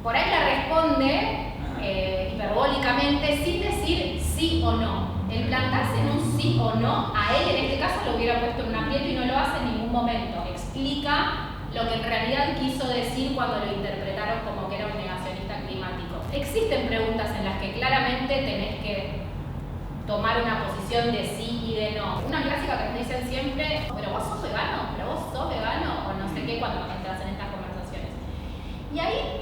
por ahí la responde hiperbólicamente sin decir sí o no. El plantarse en un sí o no, a él en este caso lo hubiera puesto en un aprieto y no lo hace en ningún momento. Explica lo que en realidad quiso decir cuando lo interpretaron como que era un negacionista climático. Existen preguntas en las que claramente tenés que tomar una posición de sí y de no. Una clásica que nos dicen siempre, pero vos sos vegano, pero vos sos vegano, o no sé qué cuando entras en estas conversaciones. Y ahí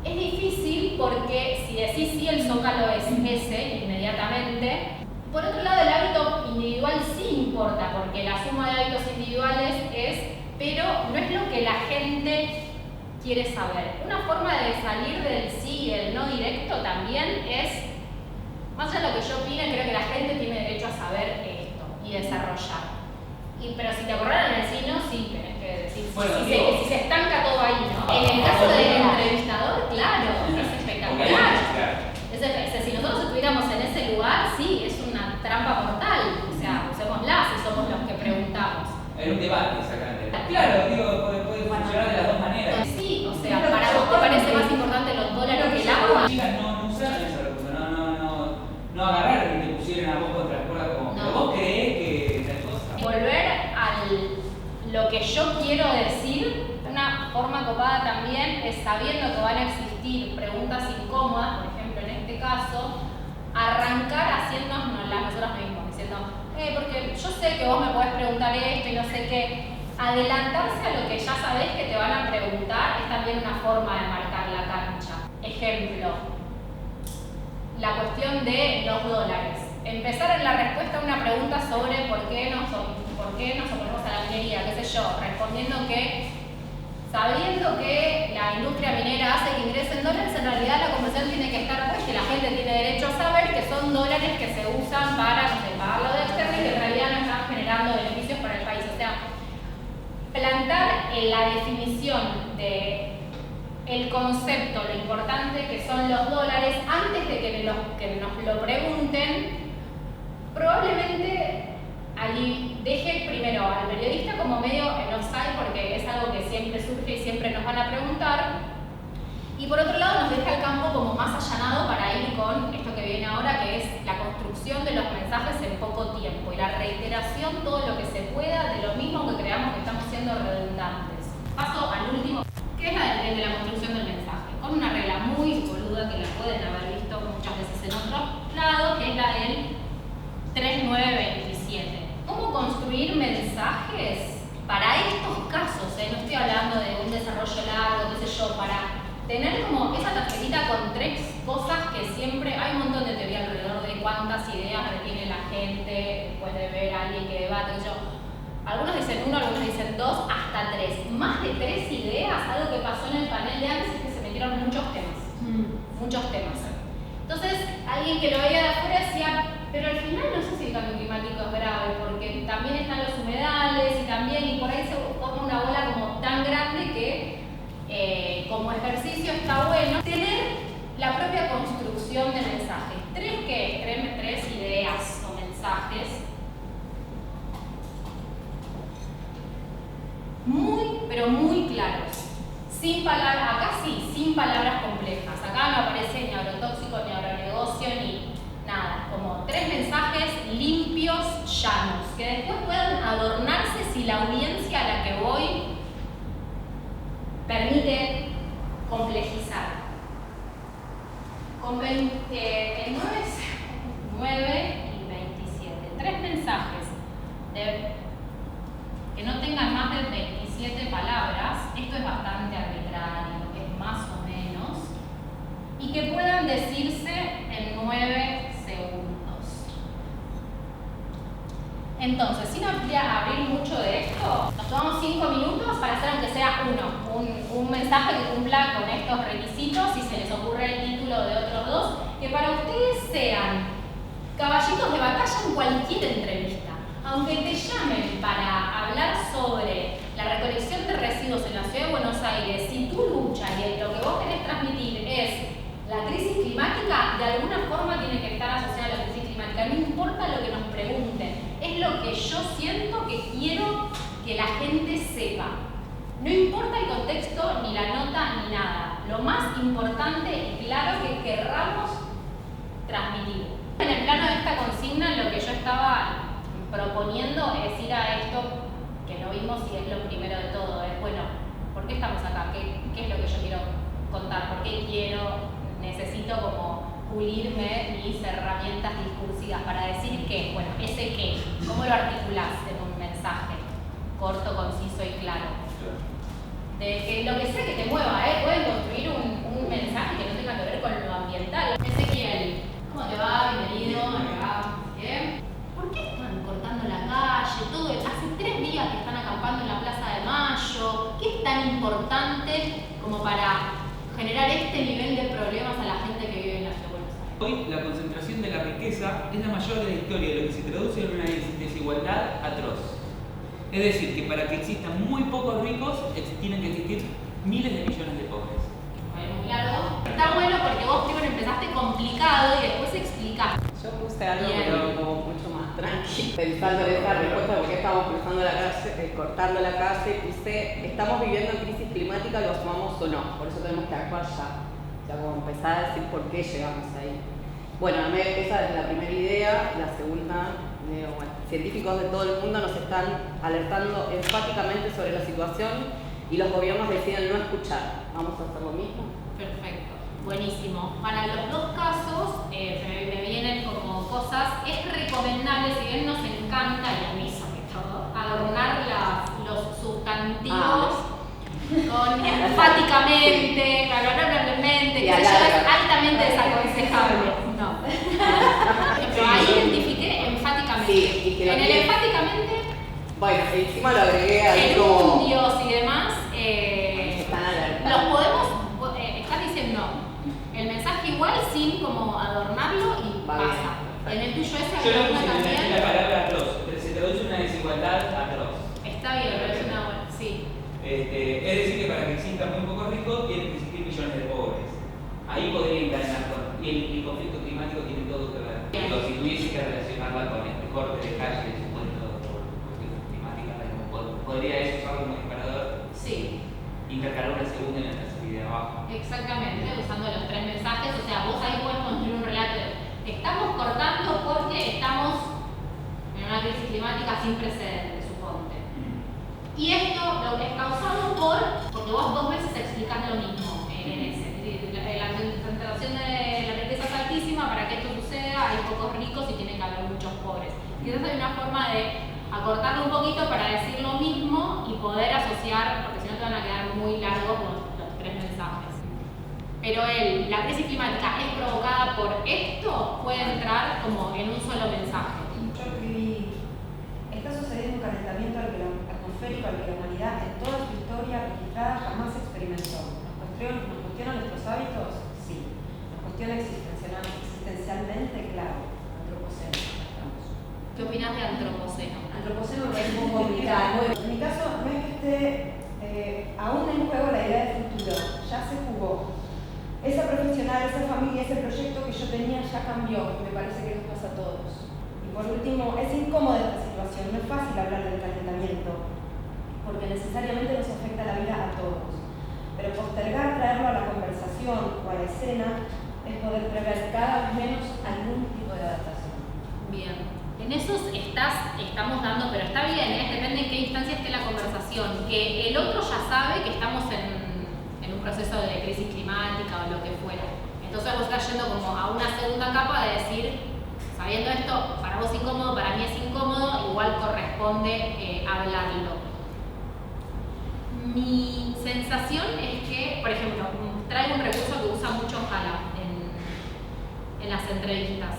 es difícil porque si decís sí, el zócalo es ese inmediatamente. Por otro lado, el hábito individual sí importa, porque la suma de hábitos individuales pero no es lo que la gente quiere saber. Una forma de salir del sí y del no directo también es, más allá de lo que yo opine, creo que la gente tiene derecho a saber esto y desarrollar. Pero si te acordaron el sí, no, sí, tenés que decir si se estanca todo ahí, ¿no? En el caso del entrevistador, claro, es espectacular. Si nosotros estuviéramos en ese lugar, sí, es una trampa mortal. O sea, usémosla si somos los que preguntamos. En un debate, exactamente. Claro, digo, puede funcionar de las dos maneras. Sí, o sea, ¿para vos te parece más importante los dólares que el agua? No usar esa recurso, no agarrar y te pusieran a vos contra la cuerda como, pero vos creés que tal cosa. Volver a lo que yo quiero decir, una forma copada también es sabiendo que van a existir preguntas incómodas, por ejemplo en este caso, arrancar haciéndonos nosotros mismos, diciendo, porque yo sé que vos me podés preguntar esto y no sé qué. Adelantarse a lo que ya sabés que te van a preguntar es también una forma de marcar la cancha. Ejemplo, la cuestión de los dólares. Empezar en la respuesta a una pregunta sobre por qué nos oponemos a la minería, qué sé yo, respondiendo que sabiendo que la industria minera hace que ingresen dólares, en realidad la conversión tiene que estar pues que la gente tiene derecho a saber que son dólares que se usan para, no sé, pagar lo de externo y que en realidad no están generando beneficios para el país. O sea, plantar en la definición de el concepto, lo importante que son los dólares, antes de que nos lo pregunten, probablemente allí deje primero al periodista como medio en offside, porque es algo que siempre surge y siempre nos van a preguntar, y por otro lado nos deja el campo como más allanado para ir con esto que viene ahora, que es la construcción de los mensajes en poco tiempo y la reiteración todo lo que se pueda de lo mismo que creamos que estamos siendo redundantes. Paso al último, que es el de la construcción del mensaje, con una regla muy boluda que la pueden haber visto muchas veces en otros lados, que es la del 3927. ¿Cómo construir mensajes para estos casos? No estoy hablando de un desarrollo largo, qué sé yo, para tener como esa tarjetita con 3 cosas que siempre hay un montón de teoría alrededor de cuántas ideas retiene la gente después de ver a alguien que debate. Algunos dicen 1, algunos dicen 2, hasta 3. Más de 3 ideas, algo que pasó en el panel de antes es que se metieron muchos temas. Muchos temas. Entonces, alguien que lo veía de afuera decía, pero al final no sé si el cambio climático es grave, porque también están los humedales y por ahí se forma una bola como tan grande que como ejercicio está bueno tener la propia construcción de mensajes. 3 ideas o mensajes muy, pero muy claros. Sin palabras, acá sí, sin palabras complejas. Acá no aparece ni agrotóxico, ni agronegocio, ni nada. Como 3 mensajes limpios, llanos, que después puedan adornarse si la audiencia a la que voy permite complejizar. Con 9 y 27. 3 mensajes que no tengan más de 27 palabras. Esto es bastante arbitrario, es más o menos. Y que puedan decirse en 9 segundos. Entonces, sin abrir mucho de esto, nos tomamos 5 minutos para hacer aunque sea un mensaje que cumpla con estos requisitos, si se les ocurre el título de otros 2, que para ustedes sean caballitos de batalla en cualquier entrevista. Aunque te llamen para hablar sobre la recolección de residuos en la Ciudad de Buenos Aires, si tu lucha y lo que vos querés transmitir es la crisis climática, de alguna forma tiene que estar asociada a la crisis climática. No importa lo que nos pregunten, es lo que yo siento que quiero que la gente sepa. No importa el contexto, ni la nota, ni nada. Lo más importante y claro que querramos transmitir. En el plano de esta consigna, lo que yo estaba proponiendo es ir a esto que no vimos y es lo primero de todo. Es bueno, ¿por qué estamos acá? ¿Qué es lo que yo quiero contar? ¿Por qué necesito como pulirme mis herramientas discursivas para decir qué? Bueno, ese qué, ¿cómo lo articulás en un mensaje corto, conciso y claro? De que lo que sea que te mueva, pueden construir un mensaje que no tenga que ver con lo ambiental. Ezequiel, ¿cómo te va? Bienvenido acá. ¿Bien? ¿Por qué están cortando la calle? Hace 3 días que están acampando en la Plaza de Mayo. ¿Qué es tan importante como para generar este nivel de problemas a la gente que vive en la Ciudad de Buenos Aires? Hoy la concentración de la riqueza es la mayor de la historia, lo que se traduce en una desigualdad atroz. Es decir, que para que existan muy pocos ricos, tienen que existir miles de millones de pobres. Bueno, claro. Está bueno porque vos primero empezaste complicado y después explicaste. Yo puse algo Bien. pero como mucho más tranquilo. Pensando en esta respuesta, porque estamos cruzando la calle, cortando la calle, puse, estamos viviendo en crisis climática, lo asumamos o no, por eso tenemos que actuar ya. O sea, como empezar a decir por qué llegamos ahí. Bueno, esa es la primera idea. La segunda, científicos de todo el mundo nos están alertando enfáticamente sobre la situación y los gobiernos deciden no escuchar. ¿Vamos a hacer lo mismo? Perfecto, buenísimo. Para los 2 casos, me vienen como cosas, es recomendable, si bien nos encanta, y a mí sobre todo, adornar los sustantivos con enfáticamente, probablemente, que eso es altamente desaconsejable. No. Pero ahí identifiqué enfáticamente. Sí, y en el enfáticamente, bueno, encima lo agregué ahí como... gerundios y demás, sin como adornarlo y Va pasa. bien. En el tuyo ese Yo había no una puse también. la palabra atroz, pero se traduce una desigualdad atroz. Está bien, pero es una buena. Sí. Es decir, que para que existan muy pocos ricos, tienen que existir millones de pobres. Ahí podría encadenar con. Y el conflicto climático tiene todo que ver. Digo, si tuviese que relacionarla con este corte de calle de supuesto conflicto climático, podría eso usarlo como disparador. Sí. Intercalar una segunda y una tercera idea abajo. Exactamente, usando los 3 mensajes. O sea, vos ahí podés construir un relato. Estamos cortando porque estamos en una crisis climática sin precedentes, suponte. Y esto lo que es causado porque vos 2 veces explicás lo mismo en ese. Es decir, la concentración de la riqueza es altísima, para que esto suceda hay pocos ricos y tiene que haber muchos pobres. Quizás hay una forma de acortarlo un poquito para decir lo mismo y poder asociar, porque si no te van a quedar muy largos los 3 mensajes. Pero la crisis climática es provocada por esto, puede entrar como en un solo mensaje. Yo escribí, está sucediendo un calentamiento atmosférico al que la humanidad en toda su historia registrada jamás experimentó. ¿Nos cuestionan nuestros hábitos? Sí. ¿Nos cuestiona existencialmente? Claro. Antropoceno. ¿Qué opinas de antropoceno? Antropoceno me parece un poco complicado. En mi caso no es que esté aún en juego la idea de futuro, ya se jugó. Esa profesional, esa familia, ese proyecto que yo tenía ya cambió, me parece que nos pasa a todos. Y por último, es incómoda esta situación, no es fácil hablar del calentamiento, porque necesariamente nos afecta la vida a todos. Pero postergar traerlo a la conversación o a la escena es poder prever cada vez menos algún tipo de adaptación. Bien. En esos estamos dando, pero está bien, depende en qué instancia esté la conversación, que el otro ya sabe que estamos en un proceso de crisis climática o lo que fuera. Entonces vos estás yendo como a una segunda capa de decir, sabiendo esto, para vos incómodo, para mí es incómodo, igual corresponde hablarlo. Mi sensación es que, por ejemplo, traigo un recurso que usa mucho Jala en las entrevistas.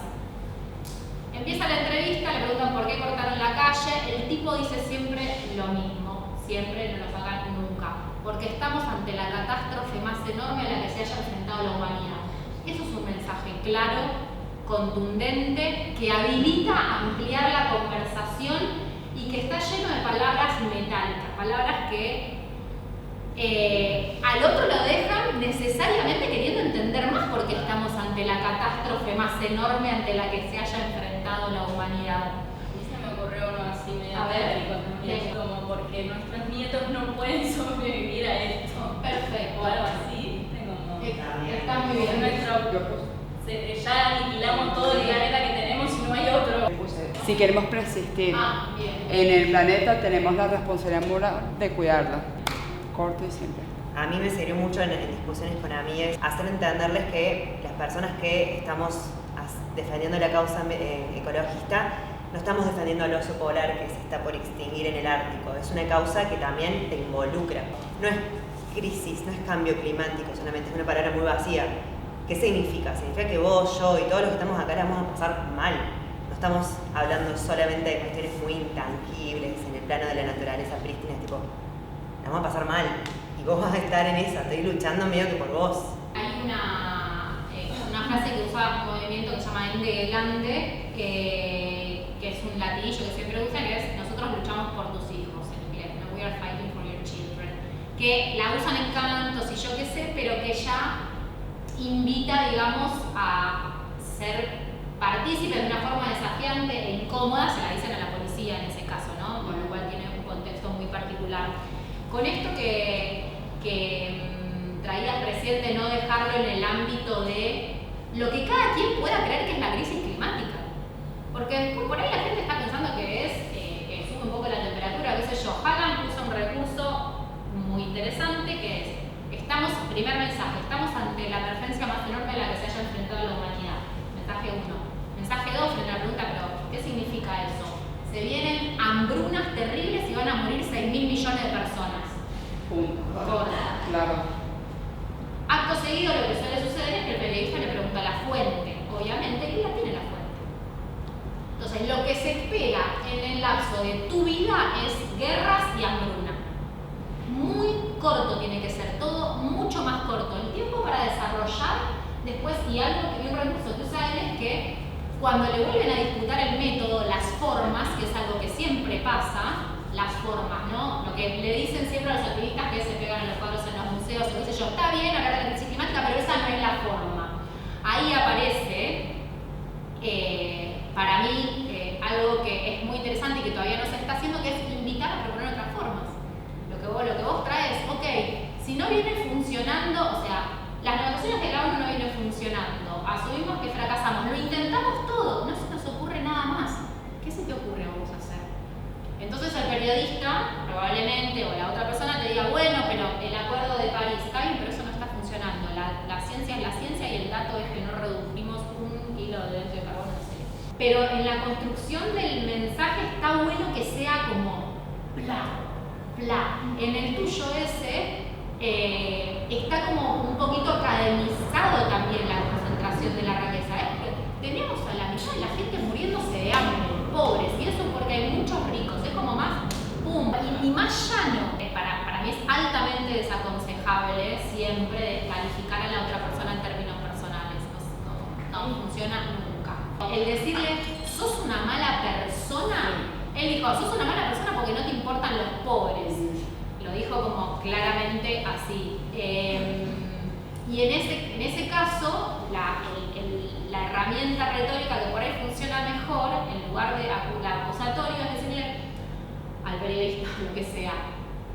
Empieza la entrevista, le preguntan por qué cortaron la calle, el tipo dice siempre lo mismo, siempre, no lo sacan nunca, porque estamos ante la catástrofe más enorme a la que se haya enfrentado la humanidad. Eso es un mensaje claro, contundente, que habilita a ampliar la conversación y que está lleno de palabras metálicas, palabras que al otro lo dejan necesariamente queriendo entender más porque estamos ante la catástrofe más enorme ante la que se haya enfrentado la humanidad. A mí se me ocurrió uno así medio A ver, técnico también, como porque nuestros nietos no pueden sobrevivir a esto. Perfecto. O algo así, ¿viste? Como Está muy bien. ya aniquilamos todo el planeta que tenemos y no hay otro. Si queremos persistir Bien. en el planeta, tenemos la responsabilidad moral de cuidarlo. Corto y simple. A mí me sirvió mucho en discusiones con amigas hacer entenderles que las personas que estamos defendiendo la causa ecologista no estamos defendiendo al oso polar que se está por extinguir en el Ártico. Es una causa que también te involucra. No es crisis, no es cambio climático solamente, es una palabra muy vacía. ¿Qué significa? Significa que vos, yo y todos los que estamos acá la vamos a pasar mal. No estamos hablando solamente de cuestiones muy intangibles en el plano de la naturaleza prístina, tipo, la vamos a pasar mal y vos vas a estar en esa, estoy luchando medio que por vos. Hay una frase que usa un movimiento que se llama Ende Gelande, que es un latillo que siempre usan, que es nosotros luchamos por tus hijos, en inglés, ¿no? We are fighting for your children. Que la usan en cantos y yo qué sé, pero que ya invita, digamos, a ser partícipes de una forma desafiante e incómoda, se la dicen a la policía en ese caso, ¿no? Con lo cual tiene un contexto muy particular. Con esto que traía el presidente, no dejarlo en el ámbito de lo que cada quien pueda creer que es la crisis climática. Porque por ahí la gente está pensando que es que sube un poco la temperatura, qué sé yo. Hagan puso un recurso muy interesante que es, primer mensaje, estamos ante la emergencia más enorme a la que se haya enfrentado la humanidad. Mensaje 1. Mensaje 2, frente a la pregunta, pero ¿qué significa eso? Se vienen hambrunas terribles y van a morir 6.000 millones de personas. Punto. Claro. Acto seguido, lo que suele suceder es que el periodista le pregunta la fuente. Obviamente, él la tiene la fuente. Entonces, lo que se espera en el lapso de tu vida es guerras y hambruna. Muy corto tiene que ser, todo mucho más corto. El tiempo para desarrollar después, y un que cuando le vuelven a disputar el método, las formas, que es algo que siempre pasa, las formas, ¿no? Lo que le dicen siempre a los activistas que se pegan en los cuadros en los museos, o qué sé yo, está bien hablar de la crisis climática, pero esa no es la forma. Ahí aparece, para mí, algo que es muy interesante y que todavía no se está haciendo, que es invitar a proponer otras formas. Lo que vos traes, ok, si no viene funcionando, o sea, las negociaciones de la ONU no vienen funcionando, asumimos que fracasamos, lo intentamos todo, no se nos ocurre nada más. ¿Qué se te ocurre a vos hacer? Entonces el periodista, probablemente, o la otra persona te diga, bueno, pero el acuerdo de París, está bien, pero eso no está funcionando. La ciencia es la ciencia y el dato es que no reducimos 1 kilo de dióxido de carbono, no sé. Pero en la construcción del mensaje está bueno que sea como bla, bla. En el tuyo ese está como un poquito academizado también la concentración de la riqueza. Tenemos a la mitad de la gente muriéndose de hambre, pobres, y eso porque hay muchos ricos, es como más pum, y más llano. Para mí es altamente desaconsejable siempre descalificar a la otra persona en términos personales, no funciona nunca. El decirle, sos una mala persona, él dijo, sos una mala persona porque no te importan los pobres, lo dijo como claramente así. Y en ese caso, la herramienta retórica que por ahí funciona mejor, en lugar de acusatorio, es decirle al periodista, lo que sea,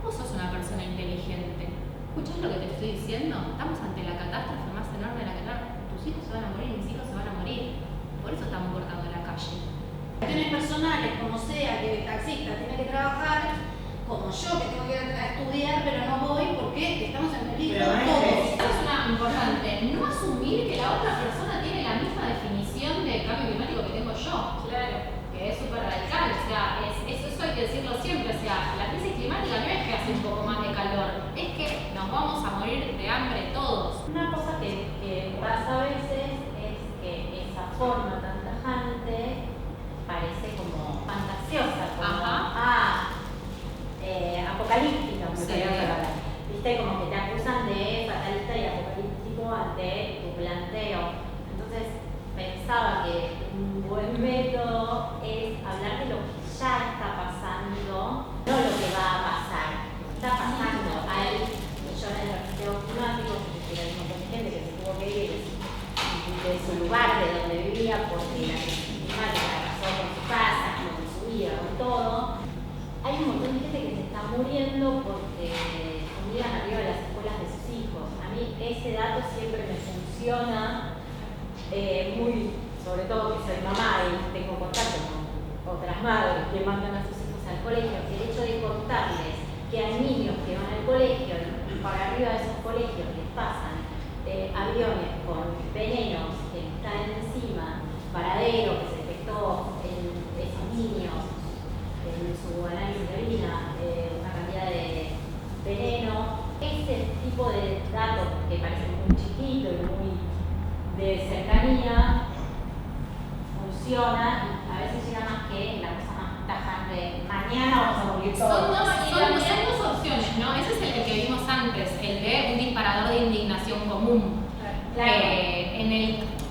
vos sos una persona inteligente. ¿Escuchás lo que te estoy diciendo? Estamos ante la catástrofe más enorme de la que tus hijos se van a morir, mis hijos se van a morir. Por eso estamos cortando la calle. Cuestiones personales, como sea, que el taxista tiene que trabajar, como yo que tengo que ir a estudiar, pero no voy porque estamos en peligro todos. Esto es una importante, no asumir que la otra persona tiene la misma definición de cambio climático que tengo yo. Claro. Que es súper radical, o sea, eso hay que decirlo siempre, o sea, la crisis climática no es que hace un poco más de calor, es que nos vamos a morir de hambre todos. Una cosa que pasa a veces es que esa forma tan tajante parece como fantasiosa, como apocalíptica, ¿viste? Como que te acusan de fatalista y apocalíptico ante tu planteo. Entonces pensaba que un buen método es hablar de lo que ya está pasando, no lo que va a pasar. Está pasando, hay millones de refugiados climáticos, que hay un montón de gente que se tuvo que ir de su lugar, de donde vivía, porque la crisis climática arrasó con su casa, con su vida, con todo. Hay un montón de gente que se está muriendo porque vivían arriba de las escuelas de sus hijos. A mí ese dato siempre me funciona muy, sobre todo que soy mamá y tengo contacto con otras madres que mandan a sus hijos al colegio, que el hecho de contarles que hay niños que van al colegio y para arriba de esos colegios les pasan aviones con venenos que están encima, paradero que se detectó en esos niños, en su análisis de orina, una cantidad de veneno. Ese tipo de datos que parecen muy chiquitos y muy de cercanía funciona y a veces llega más que la cosa más tajante. Mañana vamos a morir todos. Son dos opciones, ¿no? Ese es el que vimos antes, el de un disparador de indignación común. Claro.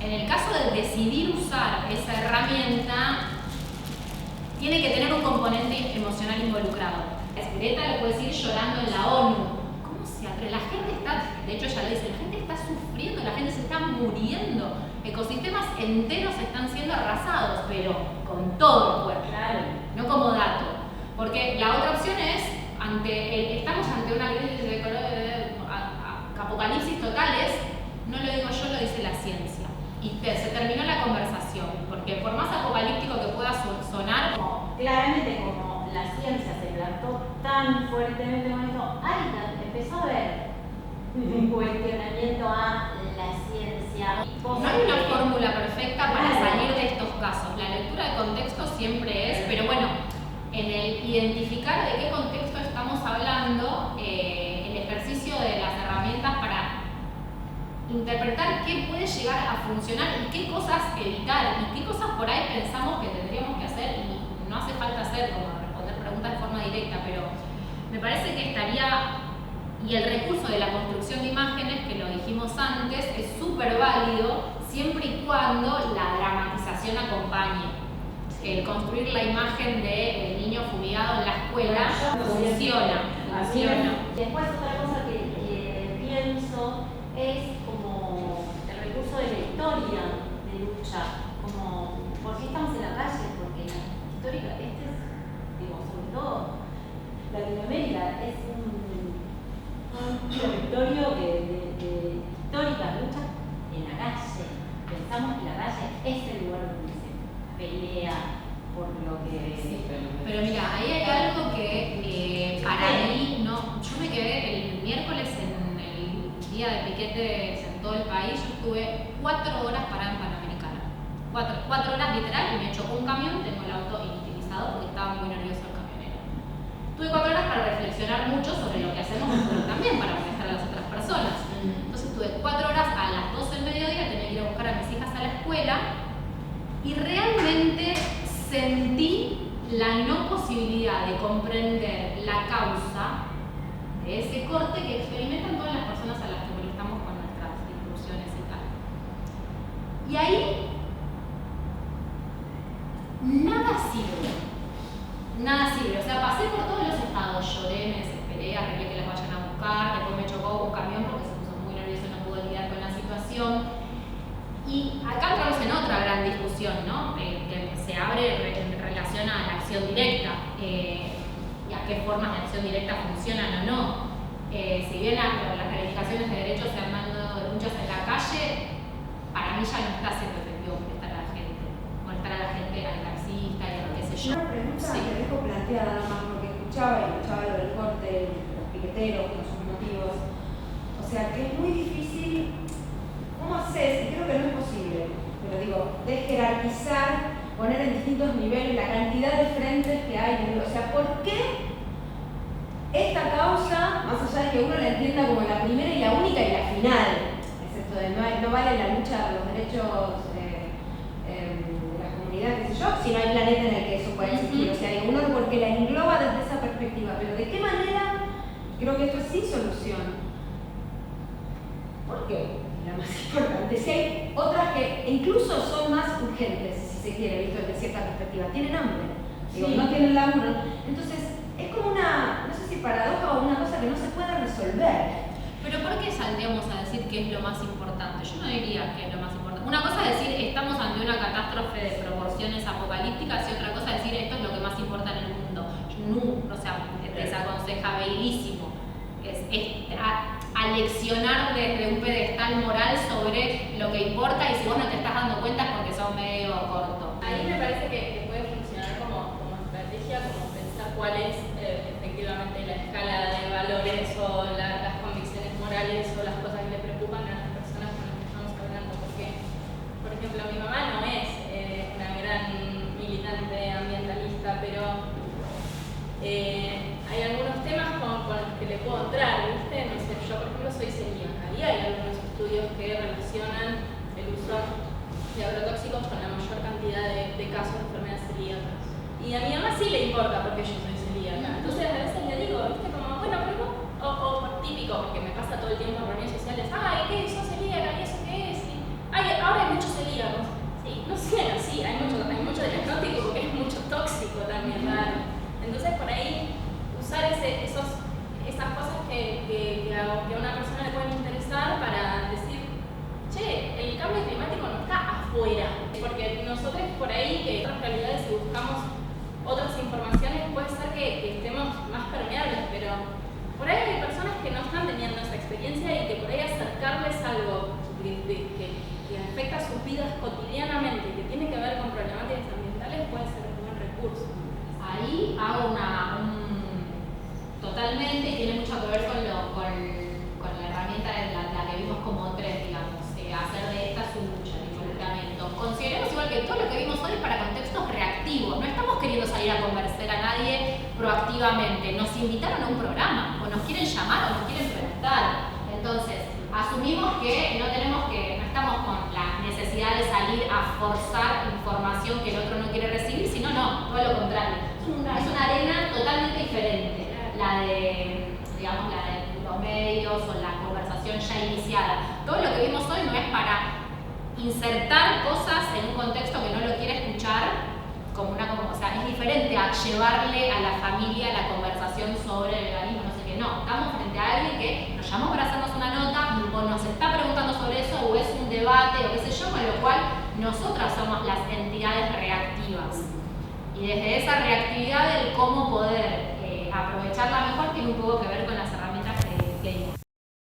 En el caso de decidir usar esa herramienta, tiene que tener un componente emocional involucrado. Greta lo puede decir llorando en la ONU. ¿Cómo se atreve? La gente está, de hecho ella le dice, la gente está sufriendo, la gente se está muriendo. Ecosistemas enteros están siendo arrasados, pero con todo el cuerpo, no como dato. Porque la otra opción es, estamos ante una crisis de apocalipsis totales, no lo digo yo, lo dice la ciencia. Y se terminó la conversación, porque por más apocalíptico que pueda sonar, claramente como la ciencia se plantó tan fuertemente con esto, empezó a haber un cuestionamiento a la ciencia. No hay una fórmula perfecta para salir de estos casos. La lectura de contexto siempre es, pero bueno, en el identificar de qué contexto estamos hablando, el ejercicio de las herramientas para interpretar qué puede llegar a funcionar y qué cosas evitar y qué cosas por ahí pensamos que tendríamos que hacer y no hace falta hacer como responder preguntas de forma directa, pero me parece que estaría, y el recurso de la construcción de imágenes, que lo dijimos antes, es súper válido siempre y cuando la dramatización acompañe. Que construir la imagen del niño fumigado en la escuela funciona. Después otra cosa que pienso es como el recurso de la historia de lucha, como ¿por qué estamos en la calle? Porque histórica, sobre todo Latinoamérica es un territorio de históricas luchas en la calle. Pensamos que la calle es el lugar donde se pelea por lo que... Sí, pero mira, ahí hay algo que para mí, no, yo me quedé el miércoles en el día de piquetes en todo el país, yo estuve 4 horas parada en Panamericana. 4 horas literal, y me chocó un camión, tengo el auto inutilizado porque estaba muy nervioso el camionero. Tuve 4 horas para reflexionar mucho sobre lo que hacemos nosotros también para molestar a las otras personas. Entonces tuve 4 horas a las 12 del mediodía, tenía que ir a buscar a mis hijas a la escuela y realmente sentí la no posibilidad de comprender la causa de ese corte que experimentan todas las personas a las que molestamos con nuestras discusiones y tal. Y ahí nada sirve. Nada sirve. O sea, pasé por todos los estados, lloré, me desesperé, arreglé que las vayan a buscar, después me chocó un camión porque se puso muy nervioso y no pudo lidiar con la situación. Y acá entramos en otra gran discusión, ¿no? Que se abre en relación a la acción directa y a qué formas de acción directa funcionan o no. Si bien las reivindicaciones de derechos se han dado luchas en la calle, para mí ya no está siendo efectivo molestar a la gente, al taxista y a lo que sé yo. Una pregunta que dejo planteada nada más porque escuchaba lo del corte, los piqueteros, con sus motivos. O sea que es muy difícil. ¿Cómo haces? Y creo que no es posible, pero digo, de jerarquizar, poner en distintos niveles la cantidad de frentes que hay. O sea, ¿por qué esta causa, más allá de que uno la entienda como la primera y la única y la final, es esto de no vale la lucha de los derechos de las comunidades, qué sé yo, si no hay planeta en el que eso pueda existir? O sea, digo, uno porque la engloba desde esa perspectiva, pero ¿de qué manera? Creo que esto es sin solución. ¿Por qué? La más importante. Si hay otras que incluso son más urgentes, si se quiere, visto desde cierta perspectiva. Tienen hambre, digo, no tienen laburo. Entonces, es como una, no sé si paradoja o una cosa que no se puede resolver. Pero ¿por qué saldríamos a decir qué es lo más importante? Yo no diría que es lo más importante. Una cosa es decir, estamos ante una catástrofe de proporciones apocalípticas y otra cosa es decir, esto es lo que más importa en el mundo. No, o sea, desaconsejabilísimo. Aleccionar desde un pedestal moral sobre lo que importa y si vos no te estás dando cuenta es porque sos medio corto. Ahí me parece que puede funcionar como estrategia, como pensar cuál es efectivamente la escala de valores o las convicciones morales o las cosas que le preocupan a las personas con las que estamos hablando. Porque, por ejemplo, mi mamá no es una gran militante ambientalista, pero hay algunos temas con los que le puedo entrar, ¿viste? No sé, yo por ejemplo soy celíaca y hay algunos estudios que relacionan el uso de agrotóxicos con la mayor cantidad de casos de enfermedades celíacas. Y a mi mamá sí le importa porque yo soy celíaca. Entonces a veces le digo, ¿viste? Como, bueno, pero o típico, porque me pasa todo el tiempo en reuniones sociales, ay, ¿qué? ¿Sos celíaca? ¿Y eso qué es? Ay, ahora hay muchos celíacos. Sí, no sé, sí, hay mucho diagnóstico porque es mucho tóxico también, raro. Entonces por ahí usar esas cosas que a una persona le pueden interesar para decir, che, el cambio climático no está afuera, porque nosotros por ahí que otras realidades si buscamos otras informaciones puede ser que estemos más permeables, pero por ahí hay personas que no están teniendo esa experiencia y que por ahí acercarles algo que afecta sus vidas cotidianamente y que tiene que ver con problemáticas ambientales puede ser un buen recurso. Ahí hago totalmente, y tiene mucho que ver con la herramienta de la que vimos como 3, digamos, hacer de esta su lucha, el involucramiento. Consideremos igual que todo lo que vimos hoy es para contextos reactivos, no estamos queriendo salir a convencer a nadie proactivamente, nos invitaron a un programa, o nos quieren llamar o nos quieren preguntar. Entonces, asumimos que no estamos con la necesidad de salir a forzar información que el otro no quiere recibir, sino todo lo contrario. Es una arena totalmente diferente, la de los medios o la conversación ya iniciada. Todo lo que vimos hoy no es para insertar cosas en un contexto que no lo quiere escuchar, o sea, es diferente a llevarle a la familia la conversación sobre el veganismo, no sé qué, no. Estamos frente a alguien que nos llamó para hacernos una nota o nos está preguntando sobre eso o es un debate o qué sé yo, con lo cual nosotras somos las entidades reactivas. Y desde esa reactividad el cómo poder aprovecharla mejor tiene un poco que ver con las